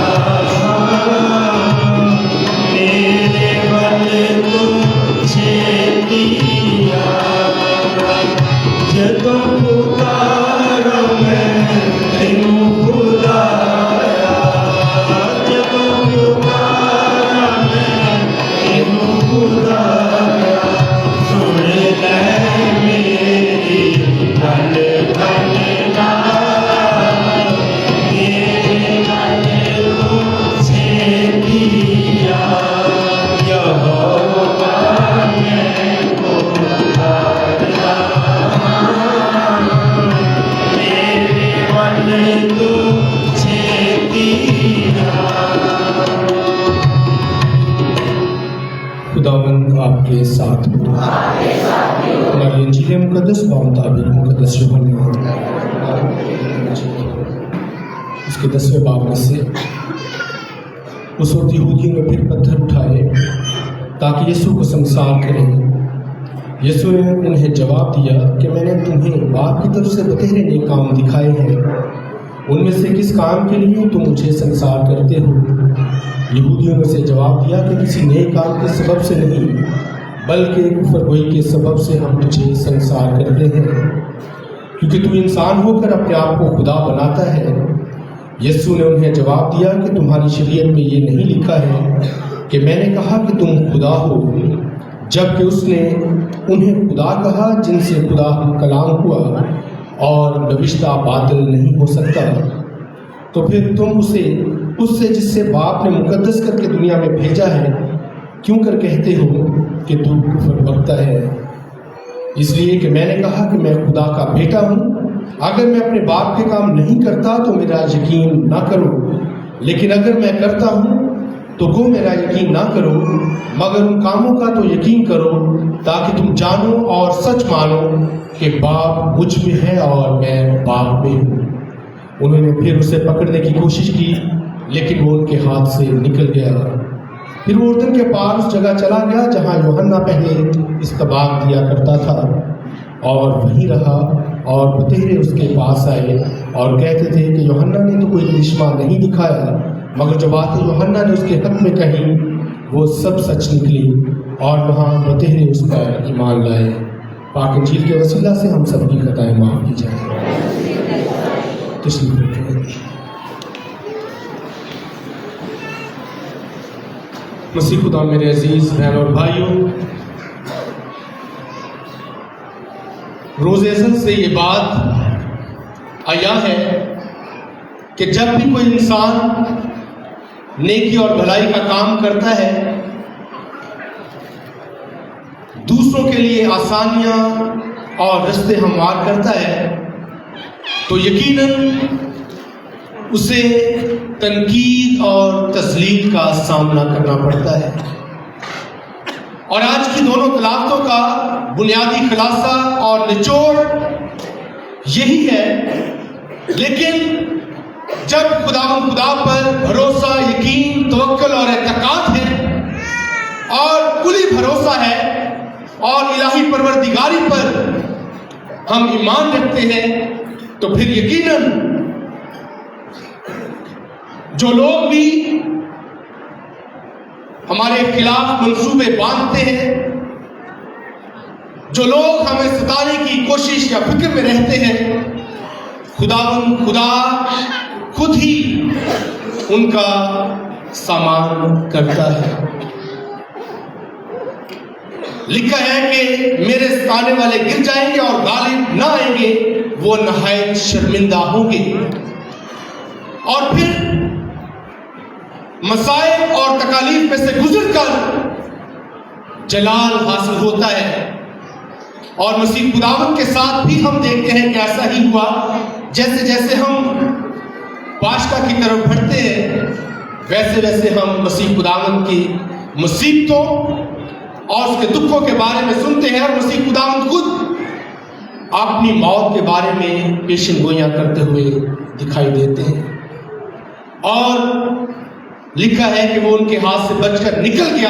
S1: मेरे वल तुझसे दिया। जदों पुकारा मैं तेनू बुलाया, जदों पुकारा मैं तेनू बुलाया। सुन ले मेरी गल गलना, तेरे गल तुझसे दिया। यहोवा मैं पुकारता मेरे वल तुझसे दिया।
S5: खुदावंद आपके साथ हो। हमारी इंजील मुकद्दस बामुताबिक मुकद्दस यूहन्ना इसके 10वें बाब में से उस वक्त यहूदियों ने फिर पत्थर उठाए ताकि यीशु को संसार करें। यीशु ने उन्हें जवाब दिया कि मैंने तुम्हें बाप की तरफ से बतेरे नेक काम दिखाए हैं, उनमें से किस काम के लिए तुम मुझे संसार करते हो? यहूदियों ने से जवाब दिया कि किसी नए काम के सबब से नहीं, बल्कि कुफरगोई के सबब से हम तुझे संसार करते हैं, क्योंकि तू इंसान होकर अपने आप को खुदा बनाता है। यीशु ने उन्हें जवाब दिया कि तुम्हारी शरीयत में ये नहीं लिखा है कि मैंने कहा कि तुम खुदा हो, जबकि उसने उन्हें खुदा कहा जिनसे खुदा कलाम हुआ और नविश्ता बातिल नहीं हो सकता। तो फिर तुम उससे जिससे बाप ने मुकद्दस करके दुनिया में भेजा है क्यों कर कहते हो कि तू कुफर बकता है? इसलिए कि मैंने कहा कि मैं खुदा का बेटा हूँ। अगर मैं अपने बाप के काम नहीं करता तो मेरा यकीन ना करो, लेकिन अगर मैं करता हूँ तो वो मेरा यकीन ना करो, मगर उन कामों का तो यकीन करो ताकि तुम जानो और सच मानो कि बाप मुझ में है और मैं बाप में हूँ। उन्होंने फिर उसे पकड़ने की कोशिश की, लेकिन वो उनके हाथ से निकल गया। फिर वो उर्दन के पार उस जगह चला गया जहाँ यूहन्ना पहले इस्तबाग दिया करता था, और वहीं रहा। और बतेरे उसके पास आए और कहते थे कि यूहन्ना ने तो कोई करिश्मा नहीं दिखाया, मगर जो बातें यूहन्ना ने उसके हक में कही वो सब सच निकली, और वहाँ बतेरे उस पर ईमान लाए। पाक इंजील के वसीला से हम सब की खताएं माफ़ की जाए। मसीह खुदा मेरे अजीज बहन और भाइयों, रोज़े अज़ल से ये बात आया है कि जब भी कोई इंसान नेकी और भलाई का काम करता है, दूसरों के लिए आसानियां और रास्ते हमवार करता है, तो यकीनन उसे तनकीद और तस्लील का सामना करना पड़ता है। और आज की दोनों तलाक़तों का बुनियादी खुलासा और निचोड़ यही है। लेकिन जब खुदा पर भरोसा, यकीन, तवक्कुल और एतकाद है और कुली भरोसा है और इलाही परवरदिगारी पर हम ईमान रखते हैं, तो फिर यकीनन जो लोग भी हमारे खिलाफ मंसूबे बांधते हैं, जो लोग हमें सताने की कोशिश या फिक्र में रहते हैं, खुदा खुद ही उनका सामान करता है। लिखा है कि मेरे सताने वाले गिर जाएंगे और गालिब ना आएंगे, वो नहायत शर्मिंदा होंगे। और फिर मसाइब और तकालीफ में से गुजरकर जलाल हासिल होता है। और मसीह खुदावंद के साथ भी हम देखते हैं कि ऐसा ही हुआ। जैसे जैसे हम बादशाह की तरफ बढ़ते हैं, वैसे वैसे हम मसीह खुदावंद की मुसीबतों और उसके दुखों के बारे में सुनते हैं। और मसीह खुदावंद खुद अपनी मौत के बारे में पेशन गोइयां करते हुए दिखाई देते हैं। और लिखा है कि वो उनके हाथ से बचकर निकल गया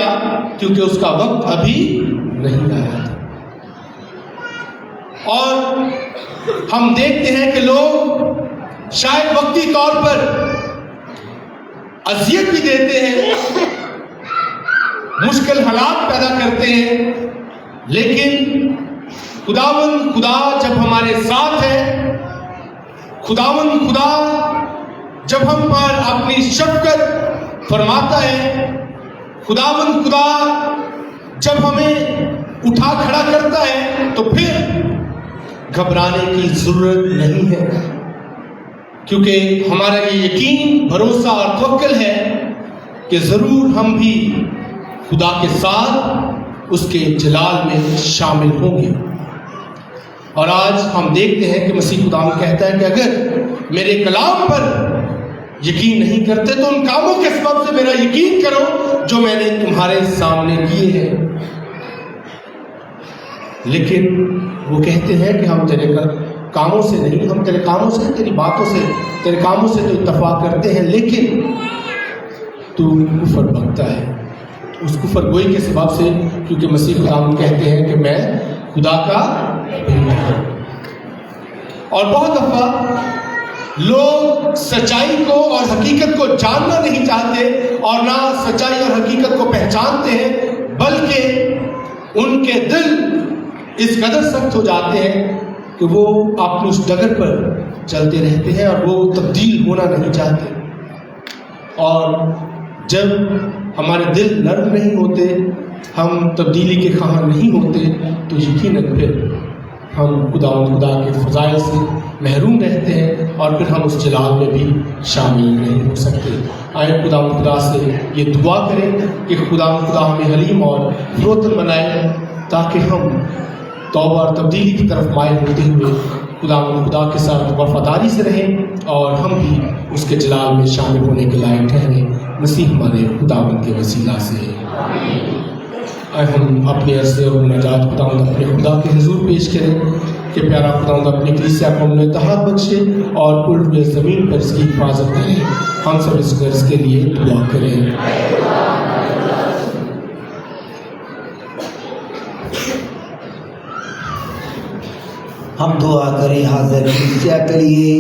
S5: क्योंकि उसका वक्त अभी नहीं आया था। और हम देखते हैं कि लोग शायद वक्ती तौर पर अजियत भी देते हैं, मुश्किल हालात पैदा करते हैं, लेकिन खुदा जब हमारे साथ है, खुदा जब हम पर अपनी शफकत फरमाता है, खुदा जब हमें उठा खड़ा करता है, तो फिर घबराने की जरूरत नहीं है, क्योंकि हमारा ये यकीन, भरोसा और तवक्कुल है कि जरूर हम भी खुदा के साथ उसके जलाल में शामिल होंगे। और आज हम देखते हैं कि मसीह खुदा कहता है कि अगर मेरे कलाम पर यकीन नहीं करते तो उन कामों के सबब से मेरा यकीन करो जो मैंने तुम्हारे सामने किए हैं। लेकिन वो कहते हैं कि हम तेरे कामों से नहीं, हम तेरे कामों से, तेरी बातों से, तेरे कामों से तो इत्तफाक करते हैं, लेकिन तू कुफर बकता है। उस कुफर गोई के सबब से, क्योंकि मसीह खुदा कहते हैं कि मैं खुदा का बेटा हूं। और बहुत दफा लोग सच्चाई को और हकीकत को जानना नहीं चाहते और ना सच्चाई और हकीकत को पहचानते हैं, बल्कि उनके दिल इस कदर सख्त हो जाते हैं कि वो अपनी उस डगर पर चलते रहते हैं और वो तब्दील होना नहीं चाहते। और जब हमारे दिल नर्म नहीं होते, हम तब्दीली के ख़्वाह नहीं होते, तो यकीनन फिर हम खुदा के फ़ज़ाइल से महरूम रहते हैं और फिर हम उस जलाल में भी शामिल नहीं हो सकते। आए खुदा से ये दुआ करें कि खुदा हमें हलीम और फ़रोतन बनाए, ताकि हम तौबा और तब्दीली की तरफ माइल होते हुए खुदा के साथ वफादारी से रहें और हम भी उसके जलाल में शामिल होने के लायक ठहरें। मसीह हमारे खुदावंद के वसीला से हम अपने अर्ज़े और नजात अपने खुदा के हुजूर पेश करें कि प्यारा खुदावंद अपनी कलीसिया को हमने इत्तेहाद बख्शे और उर्द ज़मीन पर इसकी हिफाजत करें। हम सब इस गर्ज के लिए दुआ करें।
S4: हम दुआ करें हाज़िर कलीसिया के लिए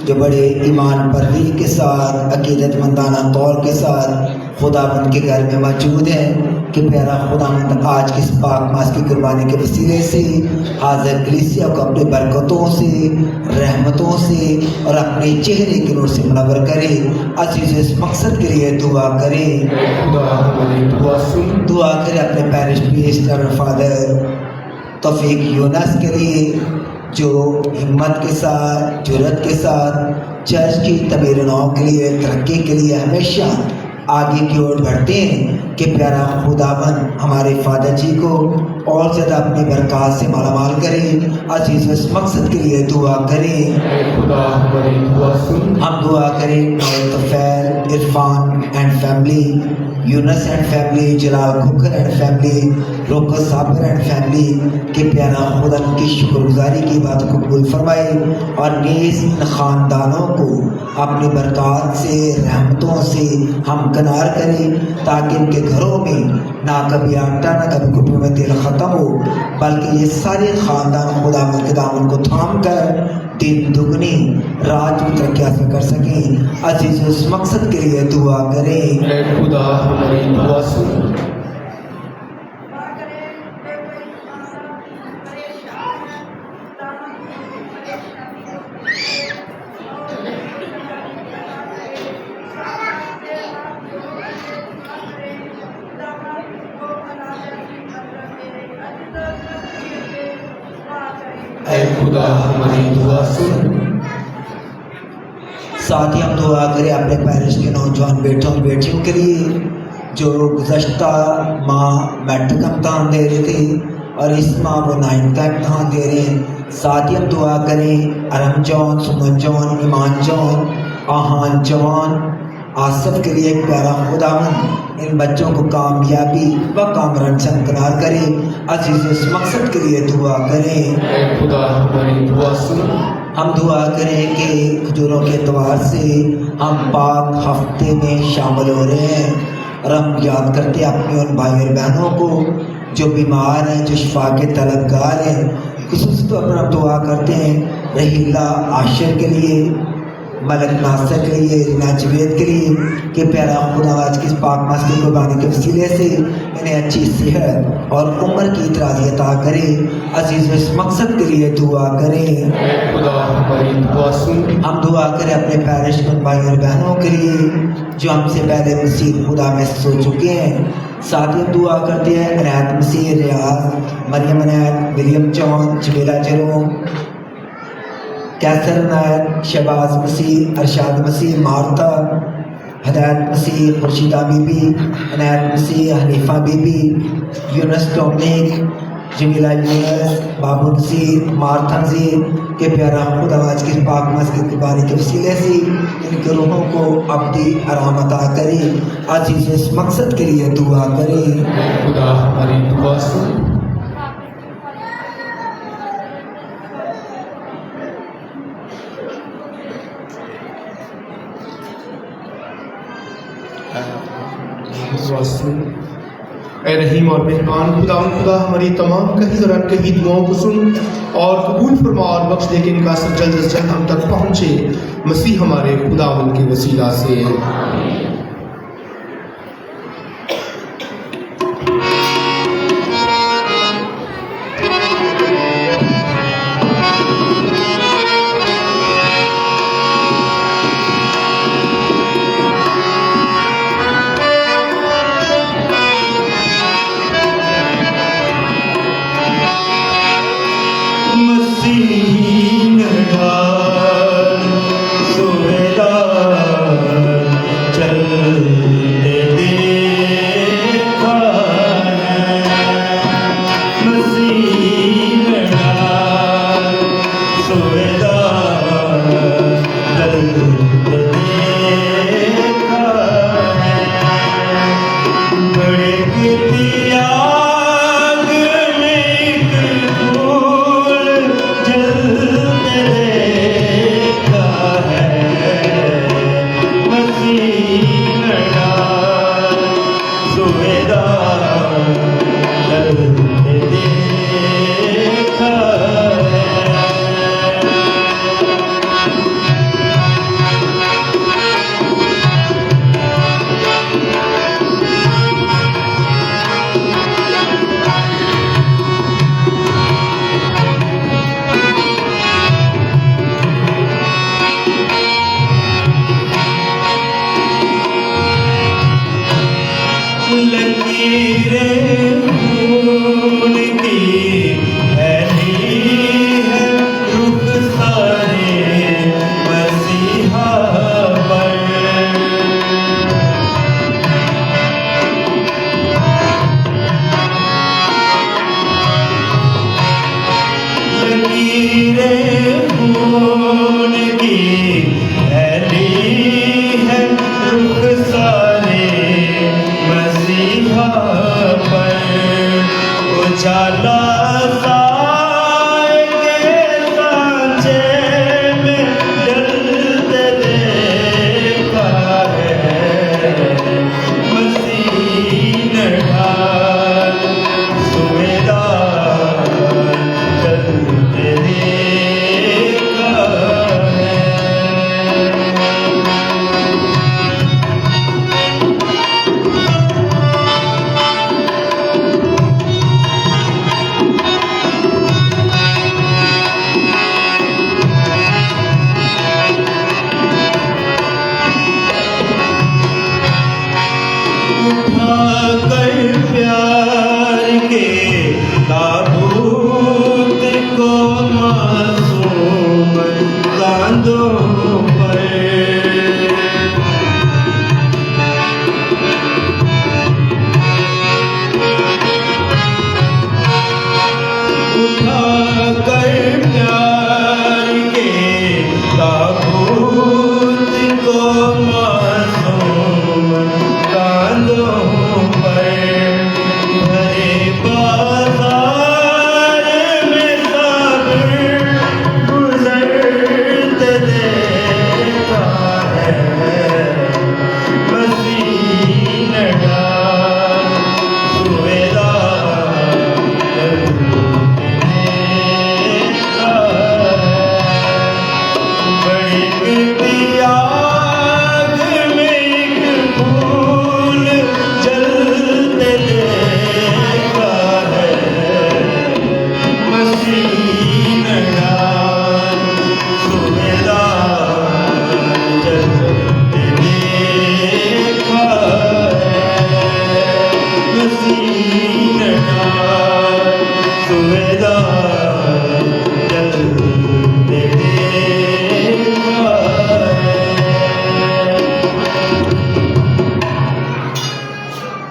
S4: जो बड़े ईमान परवी के साथ, अकीदतमंदाना तौर के साथ खुदावंद के घर में मौजूद हैं, कि प्यारा खुदावंद आज की इस पाक मास की कुर्बानी के वसीले से हाज़िर कलीसिया को अपनी बरकतों से, रहमतों से और अपने चेहरे के नूर से मुनव्वर करे। अजीज़ इस मकसद के लिए दुआ करें। दुआ करें अपने पैरिश प्रीस्ट फादर तौफीक यूनस के लिए, जो हिम्मत के साथ, जुर्रत के साथ चर्च की तमीर नौ के लिए, तरक्की के लिए हमेशा आगे की ओर बढ़ते हैं, कि प्यारा खुदावन हमारे फादर जी को और ज़्यादा अपनी बरकत से मालामाल करें। अजीज़ इस मकसद के लिए दुआ करें। हम दुआ करें Taufail, Irfan and family Younus and family, Jalal Khokhar and family, रोकर साबर एंड फैमिली के प्यारा खुदा की शुक्रगुजारी की बात को कबूल फरमाए और नीज़ इन ख़ानदानों को अपनी बरक़ात से, रहमतों से हम कनार करें, ताकि इनके घरों में ना कभी आटा ना कभी कुटुंब में तेल ख़त्म हो, बल्कि ये सारे ख़ानदान खुदा के दामन को थाम कर दिन दुगनी रात की तरक्की हासिल कर सकें। अजीज उस मकसद के लिए दुआ करें।
S5: ऐ खुदा हमारी दुआ सुन। ऐ खुदा हमारी दुआ सुन।
S4: साथ ही हम दुआ करें अपने पैरिश के नौजवान बेटों और बेटियों के लिए जो गुज़श्ता माह मैट्रिक का इम्तहान दे रहे थे और इस माह वो 9th का इम्तहान दे रहे हैं। साथ ही हम दुआ करें अरम जॉन, सुमन जॉन, ईमान जॉन, आहान जॉन, आसफ के लिए एक प्यारा खुदावन इन बच्चों को कामयाबी व कामरान से हमकनार करें। अजीज इस मकसद के लिए दुआ करें।
S5: ऐ खुदा हमारी दुआ सुन।
S4: हम दुआ करें कि खजूरों के एतवार से हम पाक हफ्ते में शामिल हो रहे हैं और हम याद करते हैं अपने उन भाई और बहनों को जो बीमार हैं, जो शिफा के तलबगार हैं। खुसूस तौर पर हम दुआ करते हैं रहीला आशिर के लिए, मलक नासिर के लिए, रीना जवेद के लिए कि प्यारा खुदा आज की इस पाक मास की कुर्बानी के वसीले से इन्हें अच्छी सेहत और उम्र की इतराज़ी अता करे। अजीज़ इस मकसद के लिए दुआ करें।
S5: ऐ खुदा हमारी दुआ सुन।
S4: हम दुआ करें अपने पैरिश के भाई और बहनों के लिए जो हमसे पहले मसीह खुदा में सो चुके हैं। साथ ही हम दुआ करते हैं Inayat Masih, Riaz, Maryam Inayat, William John, Jamila Jerome, Qaiser Nayak, Shahbaz Masih, Arshad Masih, Marta, Hidayat Masih, Khurshida Bibi, Inayat Masih, Hanifa Bibi, Younus Dominic, Jamila Younus, Babu Naseer, Martha Naseer के प्यारा खुदा आज की पाक मास की कुर्बानी के वसीले से इनके रूहों को अब्दी आराम अता करे। अजीज इस मकसद के लिए दुआ करें।
S5: ऐ खुदा हमारी दुआ सुन। ऐ रहीम और मेहरबान खुदा हमारी तमाम कही और अनकही दुआओं को सुन और कबूल फरमा और बख्श दे के इनका सब जल्द से जल्द हम तक पहुँचे मसीह हमारे खुदावन के वसीला से।
S1: जल जल्दी देखा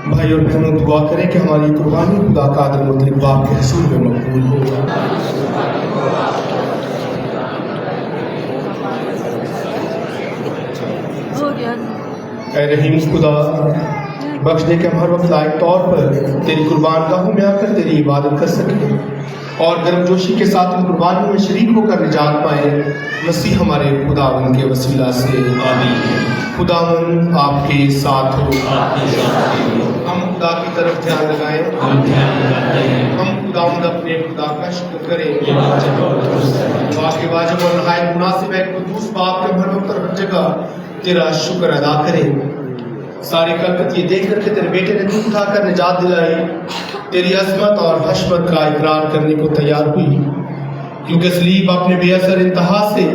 S5: भाई और बहनों, दुआ करें कि हमारी कुर्बानी खुदा कादिर मुतलिक बाप के रसूल में मकबूल हो। ऐ रहीम खुदा, बख्श दे के हम हर वक्त लायक तौर पर तेरी कुर्बान गाहों में आकर तेरी इबादत कर सकें और गर्मजोशी के साथ इन कुर्बानियों में शरीक होकर निजात पाए। मसीह हमारे खुदावन के वसीला से आमीन। खुदावन आपके साथ हो। हम खुदा की तरफ ध्यान लगाएं। हम खुदावंद अपने खुदा का शुक्र करें। वाक़ई वाजिब और नहायत मुनासिब है कुद्दूस बाप के हर वक्त और हर जगह तेरा शुक्र अदा करें। सारी कलकत ये देख करके तेरे बेटे ने दुख उठाकर निजात दिलाई, तेरी अजमत और हशमत का इकरार करने को तैयार हुई, क्योंकि सलीब अपने बेअसर इंतहा से,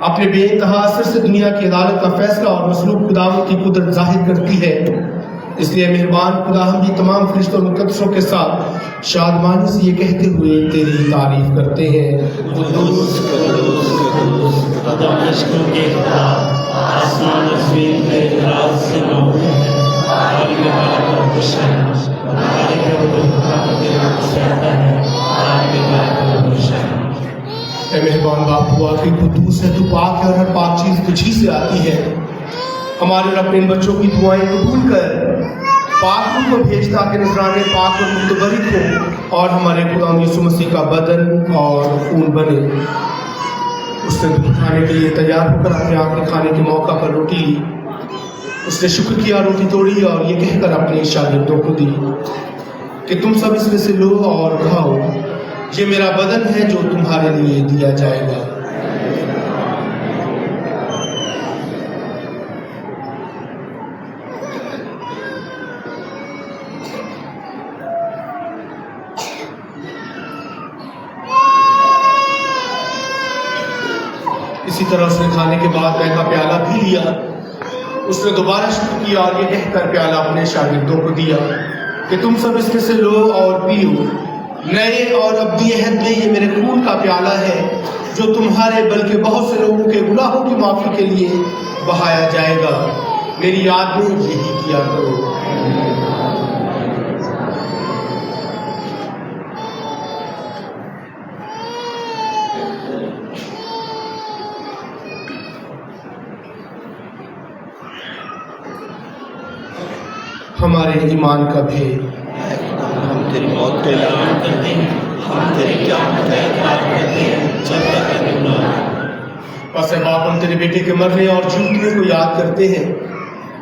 S5: अपने बेइंतहा असर से दुनिया की अदालत का फैसला और मसलूब खुदावंद की कुदरत जाहिर करती है। इसलिए मेहरबान खुदा, हम भी तमाम फरिश्तों और मुकद्दसों के साथ शादमानी से ये कहते हुए तेरी तारीफ करते हैं,
S1: कुद्दूस कुद्दूस कुद्दूस खुदा इश्क़ों के खुदा, आसमान और ज़मीन के राज से मालूम है। मालिक बाला खुश है, मालिक खुदा तेरा सहता है, मालिक बाला खुश है।
S5: ऐ मेहरबान बाप, हुआ कि कुद्दूस है, तू पाक है और हर पाक चीज़ तुझी से आती है। हमारे और अपने इन बच्चों की दुआएं कबूल कर, पाक रूह को भेज ताकि नजराने पाक और मुतबरिक हो और हमारे खुदा यीशु मसीह का बदन और खून बने। उसने दूध खाने के लिए तैयार होकर अपने आखिरी खाने के मौका पर रोटी ली। उसने शुक्र किया, रोटी तोड़ी और ये कहकर अपने शागिर्दों को दी कि तुम सब इसमें से लो और खाओ, ये मेरा बदन है जो तुम्हारे लिए दिया जाएगा। इसी तरह उसने खाने के बाद वह का प्याला भी लिया। उसने दोबारा शुक्र किया और ये कहकर प्याला अपने शागिर्दों को दिया कि तुम सब इसमें से लो और पियो, नए और अब्दी अहद में ये मेरे खून का प्याला है जो तुम्हारे बल्कि बहुत से लोगों के गुनाहों की माफ़ी के लिए बहाया जाएगा। मेरी याद में यही किया करो। हमारे ईमान का भेद,
S1: हम तेरी मौत का ऐलान करते हैं, हम तेरी क़यामत का इकरार करते हैं जब तक कि तू न आए।
S5: बस बाप, हम तेरे बेटे के मरने और जीतने को याद करते हैं।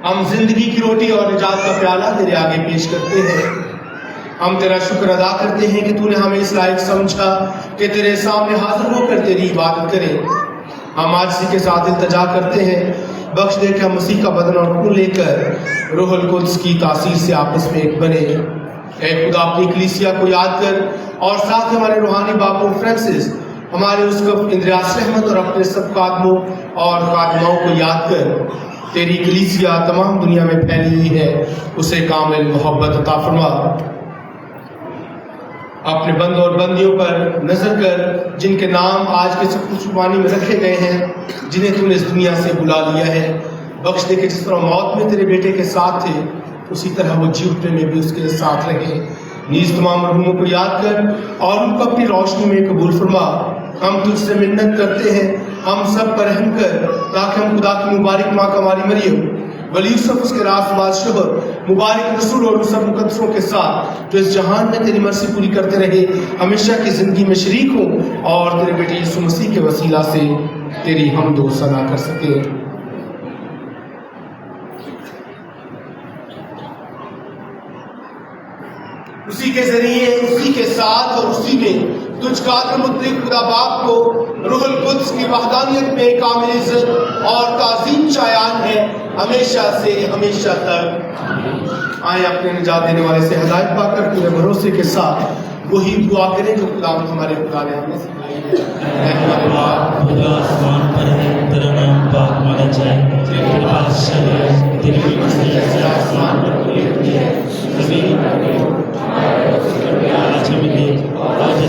S5: हम जिंदगी की रोटी और निजात का प्याला तेरे आगे पेश करते हैं। हम तेरा शुक्र अदा करते हैं कि तूने हमें इस लायक समझा कि तेरे सामने हाजिर होकर तेरी इबादत करें। हम आज इसी के साथ इल्तजा करते हैं, बख्श दे के हम मसीह का बदन और खून लेकर रूहुल कुद्स की तासीर से आपस में एक बने। ऐ खुदा, अपनी कलीसिया को याद कर और साथ ही हमारे रूहानी बापों फ्रांसिस, हमारे उसकफ इंद्रियास रहमत और अपने सब कादमों और खादमाओं को याद कर। तेरी कलीसिया तमाम दुनिया में फैली हुई है, उसे कामिल मोहब्बत अता फरमा। अपने बंद और बंदियों पर नजर कर, जिनके नाम आज के सब कुछ वानी में रखे गए हैं, जिन्हें तूने इस दुनिया से बुला लिया है। बख्श दे के जिस तरह मौत में तेरे बेटे के साथ थे, उसी तरह वो जी उठने में भी उसके साथ रहे। नीज तमाम मरहूमों को याद कर और उनको अपनी रोशनी में कबूल फरमा। हम तुझसे मिन्नत करते हैं, हम सब पर रहम कर, ताकि हम खुदा की मुबारक माँ कमारी मरियम, वली यूसुफ उसके रासबाज शोहर, मुबारक रसूल और उन सब मुकद्दसों के साथ जो इस जहान में तेरी मर्जी पूरी करते रहे, हमेशा की जिंदगी में शरीक हो और तेरे बेटे यीशु मसीह के वसीला से तेरी हमद व सना कर सके। उसी के जरिए, उसी के साथ और उसी में तुझ कादिर मुतलिक खुदा बाप को रूहुल कुद्स की वहदानियत में कामिल इज्जत और ताज़ीम चायान है हमेशा से हमेशा तक। आए अपने निजात देने वाले से हदायत पाकर पूरे भरोसे के साथ वही दुआ करें जो खुदा हमारे खुदा ने हमें सिखाई है।
S1: खुदा आसमान पर है, तेरा नाम पाक माना जाए, तेरी बादशाही है, तेरी मर्ज़ी आसमान पर पूरी होती है, ज़मीन पर भी। आज हमें दे, आज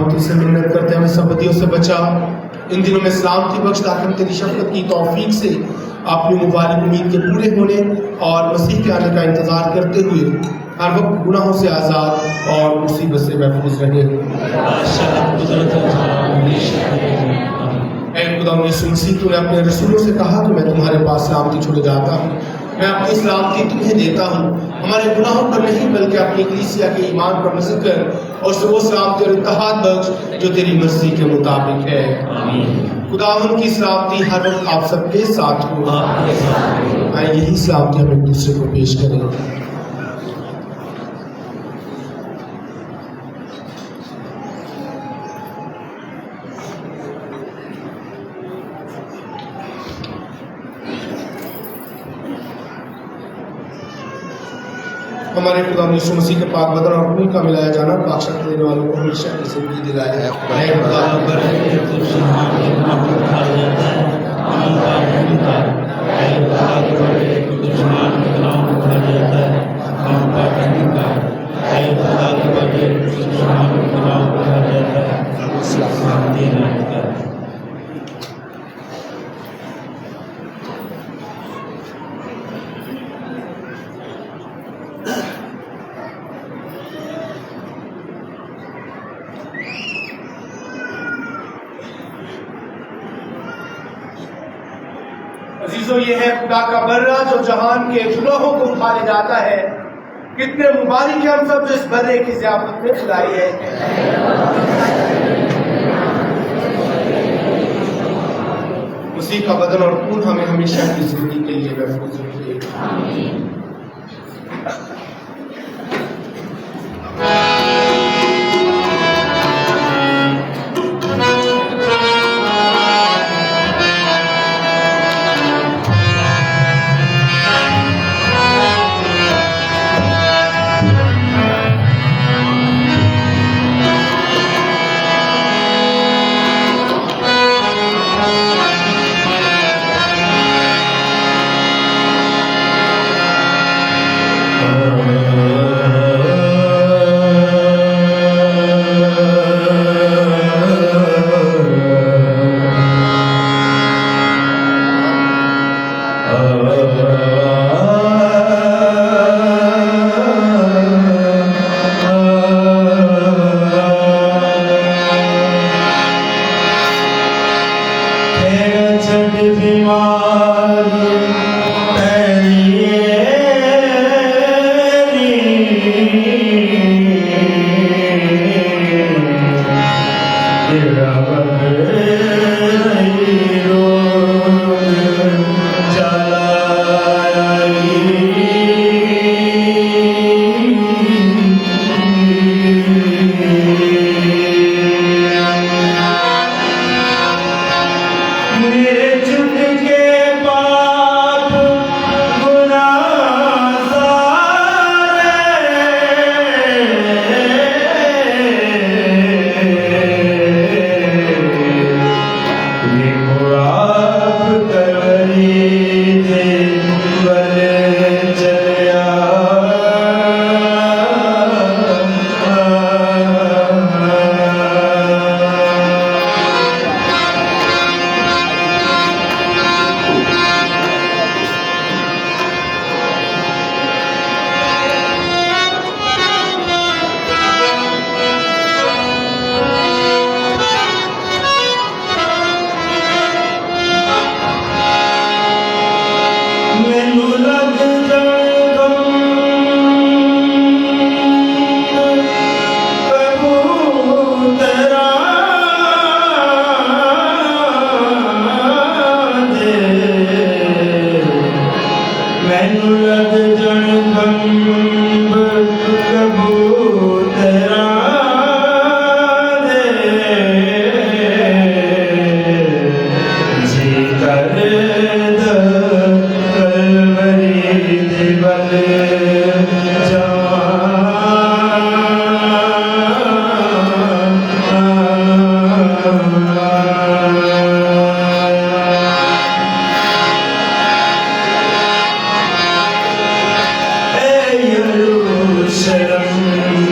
S5: हम तुझसे मिन्नत करते हैं, हमें सब बदियों से बचा, इन दिनों में सलामती बख्श, ताकि हम तेरी शफ़क़त की तौफीक से अपनी मुबारक उम्मीद के पूरे होने और मसीह के आने का इंतज़ार करते हुए हर वक्त गुनाहों से आज़ाद और मुसीबत से महफूज रहे। खुदा यीशु मसीह, तूने अपने रसूलों से कहा कि मैं तुम्हारे पास सलामती छोड़ जाता हूँ, मैं अपनी सलामती तुम्हें देता हूँ। हमारे गुनाहों पर नहीं बल्कि अपनी कलीसिया के ईमान पर नज़र कर और वो सलामती और इत्तेहाद बख्श जो तेरी मर्जी के मुताबिक है। खुदावंद की सलामती हर वक्त आप सबके साथ हो। आइए यही सलामती हम एक दूसरे को पेश करें। हमारे खुदा यीशु मसीह के पाक बदन और खून का मिलाया जाना पाक शक्ति देने वालों को हमेशा की जिंदगी दिलाया है। अजीजों, ये है खुदा का बर्रा जो जहान के गुनाहों को उठा ले जाता है। कितने मुबारक है हम सब जो इस बर्रे की ज़ियाफत में खिलाई है। उसी का बदन और खून हमें हमेशा की जिंदगी के लिए महफूज रखे।
S1: Jerusalem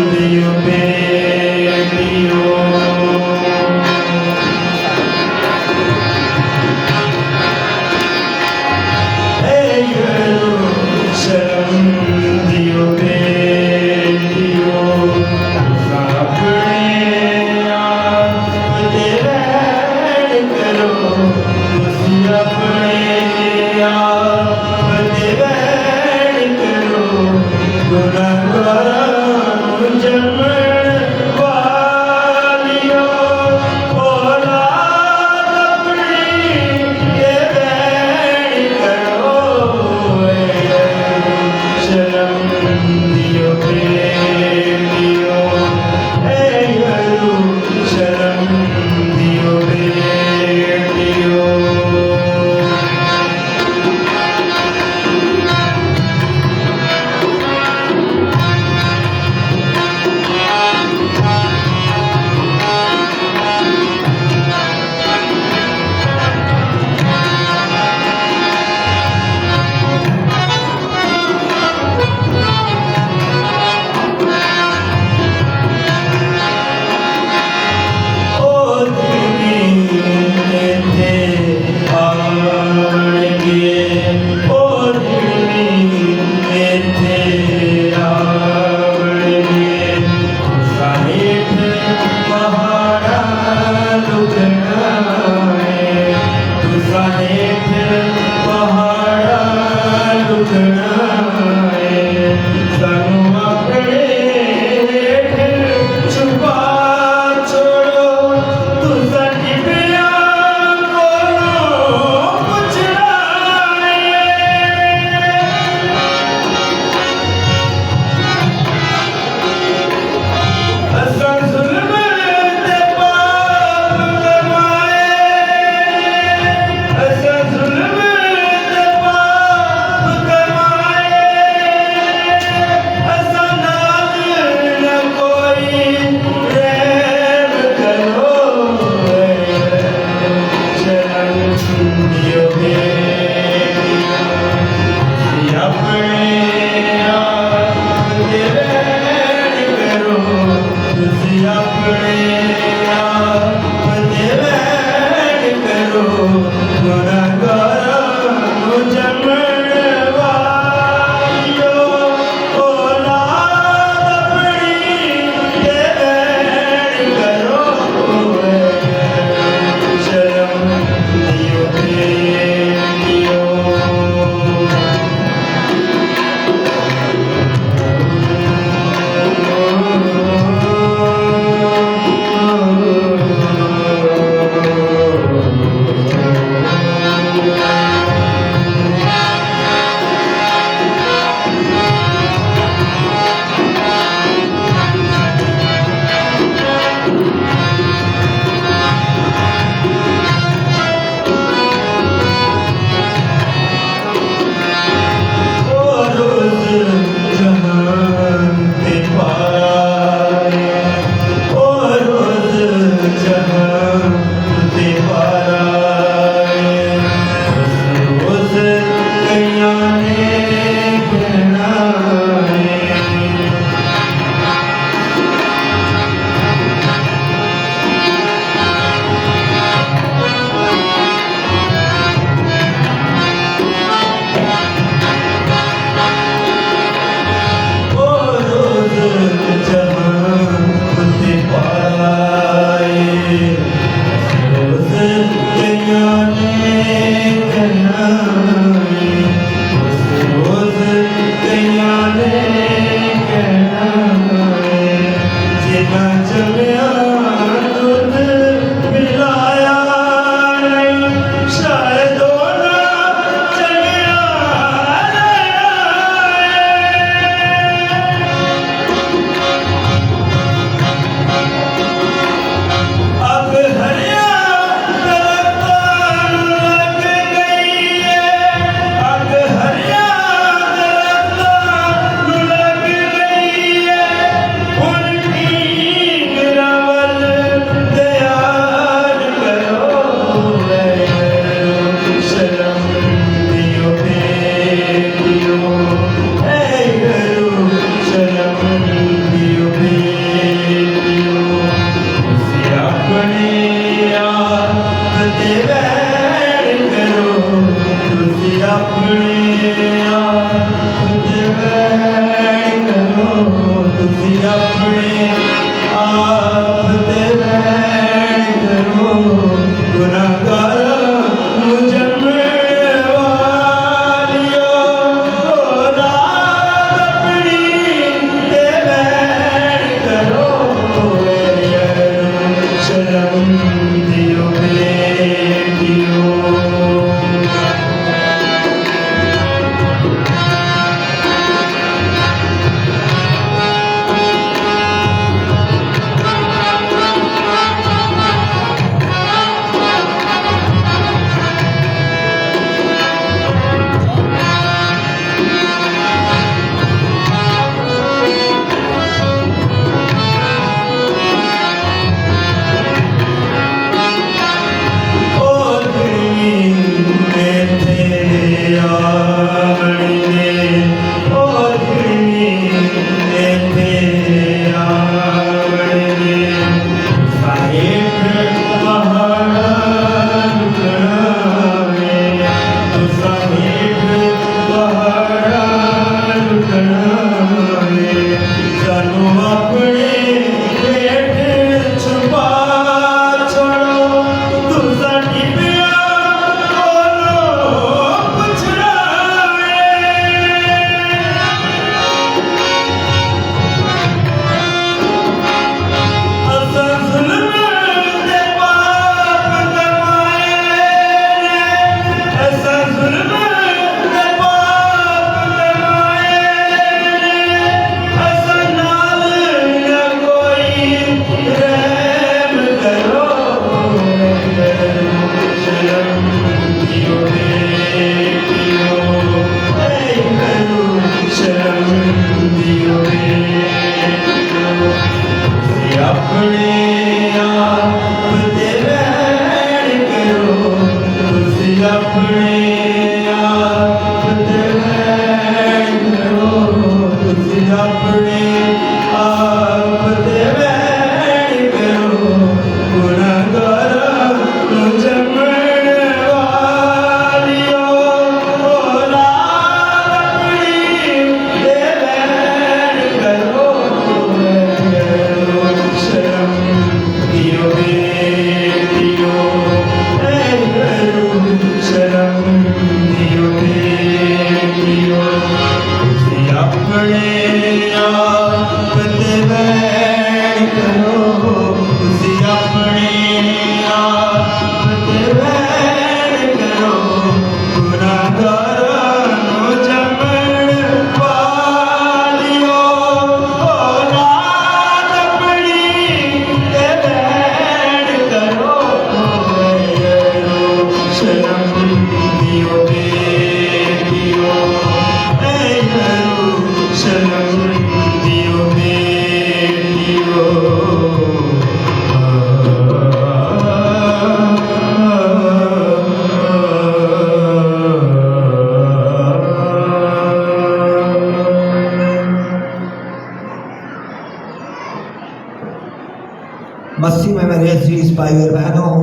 S4: मसीह में मेरे अजीज भाई और बहनों,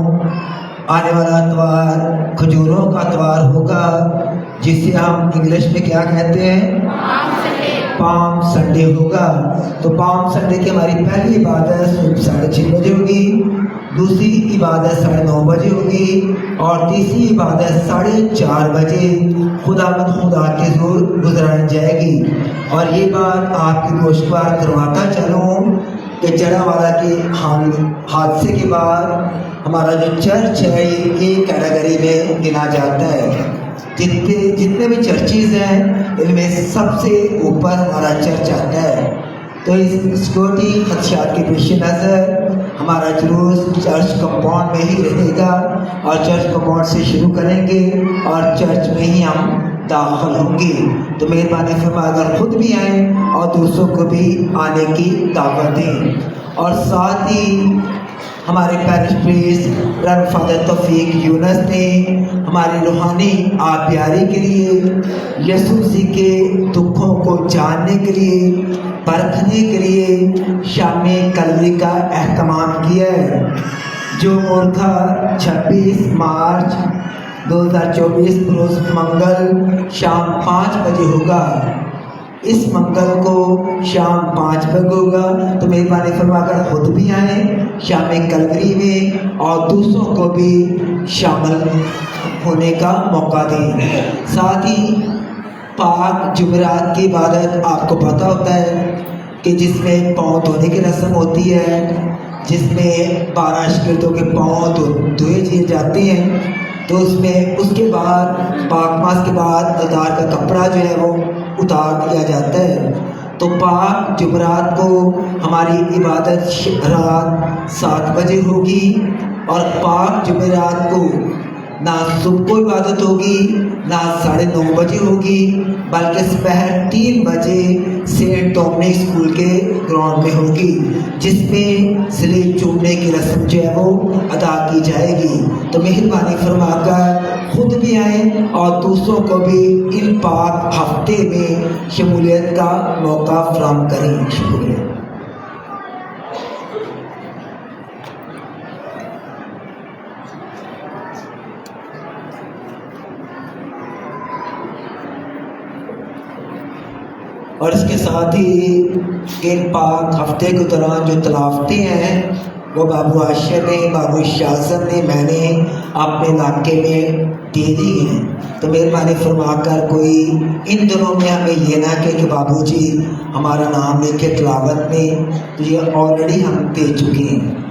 S4: आने वाला इतवार खजूरों का इतवार होगा, जिसे हम इंग्लिश में क्या कहते हैं, पाम संडे होगा। तो पाम संडे की हमारी पहली इबादत 6:30 बजे होगी, दूसरी इबादत 9:30 बजे होगी और तीसरी इबादत 4:30 बजे खुदा के जोर गुजराई जाएगी। और ये बात आपकी गोशवार करवाता चलूँ कि जड़ावाला के हादसे के बाद हमारा जो चर्च है ये कैटेगरी में गिना जाता है। जितने भी चर्चेज हैं इनमें सबसे ऊपर हमारा चर्च आता है। तो इस सिक्योरिटी खदशात के पेश नज़र हमारा जुलूस चर्च कंपाउंड में ही रहेगा और चर्च कंपाउंड से शुरू करेंगे और चर्च में ही हम दाखिल होंगे। तो मेहरबानी फरमा अगर खुद भी आए और दूसरों को भी आने की दावत दें। और साथ ही हमारे पैरिश प्रीस्ट रन फादर तौफीक यूनस ने हमारी रूहानी आबियारी के लिए यीशु मसीह के दुखों को जानने के लिए, परखने के लिए शामी कलवरी का एहतमाम किया है, जो मुल्का 26 मार्च 2024 रोज मंगल शाम 5 बजे होगा। इस मंगल को शाम 5 बजे होगा, तो मेहरबानी फरमाकर खुद भी आए शाम कलवरी में और दूसरों को भी शामिल होने का मौका दें। साथ ही पाक जुमेरात की इबादत आपको पता होता है कि जिसमें पाँव धोने की रस्म होती है, जिसमें 12 शागिर्दों के पाँव धोए दिए जाते हैं। तो उसमें उसके बाद पाक मास के बाद अदार का कपड़ा जो है वो उतार दिया जाता है। तो पाक जुमेरात को हमारी इबादत रात 7 बजे होगी और पाक जुमेरात को ना सुबह को इबादत होगी ना 9:30 बजे होगी, बल्कि दोपहर 3 बजे सेंट डोमिनिक स्कूल के ग्राउंड में होगी, जिसमें सलीब चूमने की रस्म जो है वो अदा की जाएगी। तो मेहरबानी फरमाकर खुद भी आएँ और दूसरों को भी इन पाक हफ्ते में शमूलियत का मौका फराहम करें। शुक्रिया। और इसके साथ ही इन पाक हफ्ते के दौरान जो तलावतें हैं वो बाबू आशिर ने, बाबू शाज़म ने, मैंने अपने इलाके में दे दी हैं। तो मेहरबानी फरमाकर कोई इन दिनों में हमें ये ना कहे कि बाबूजी हमारा नाम लेके तलावत में, तो ये ऑलरेडी हम दे चुके हैं।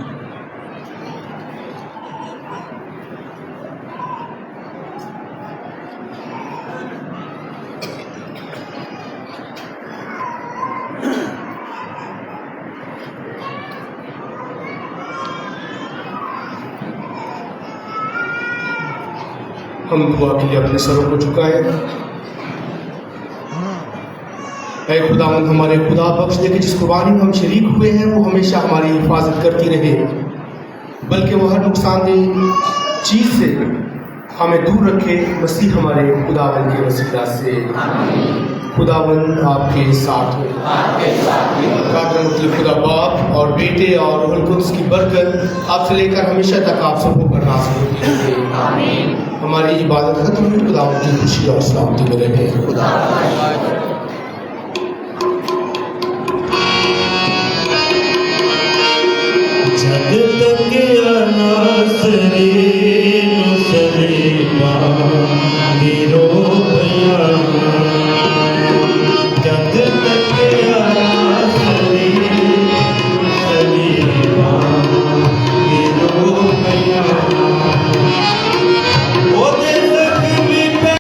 S5: हम दुआ के लिए अपने सरों को झुकाएं। ऐ खुदावंद हमारे खुदा, बख्श दे कि जिस कुर्बानी में हम शरीक हुए हैं वो हमेशा हमारी हिफाजत करती रहे, बल्कि वो हर नुकसानदेह चीज़ से हमें दूर रखे। मसीह हमारे खुदावंद के वसीला से खुदावंद आपके साथ हो। मतलब खुदा बाप और बेटे और रूहुल कुद्स की बरकत आपसे लेकर हमेशा तक आप सबको पर नाज़िल होती रहे। हमारी इबादत खत्म हुई, खुदावंद की खुशी और सलामती में रहे। खुदा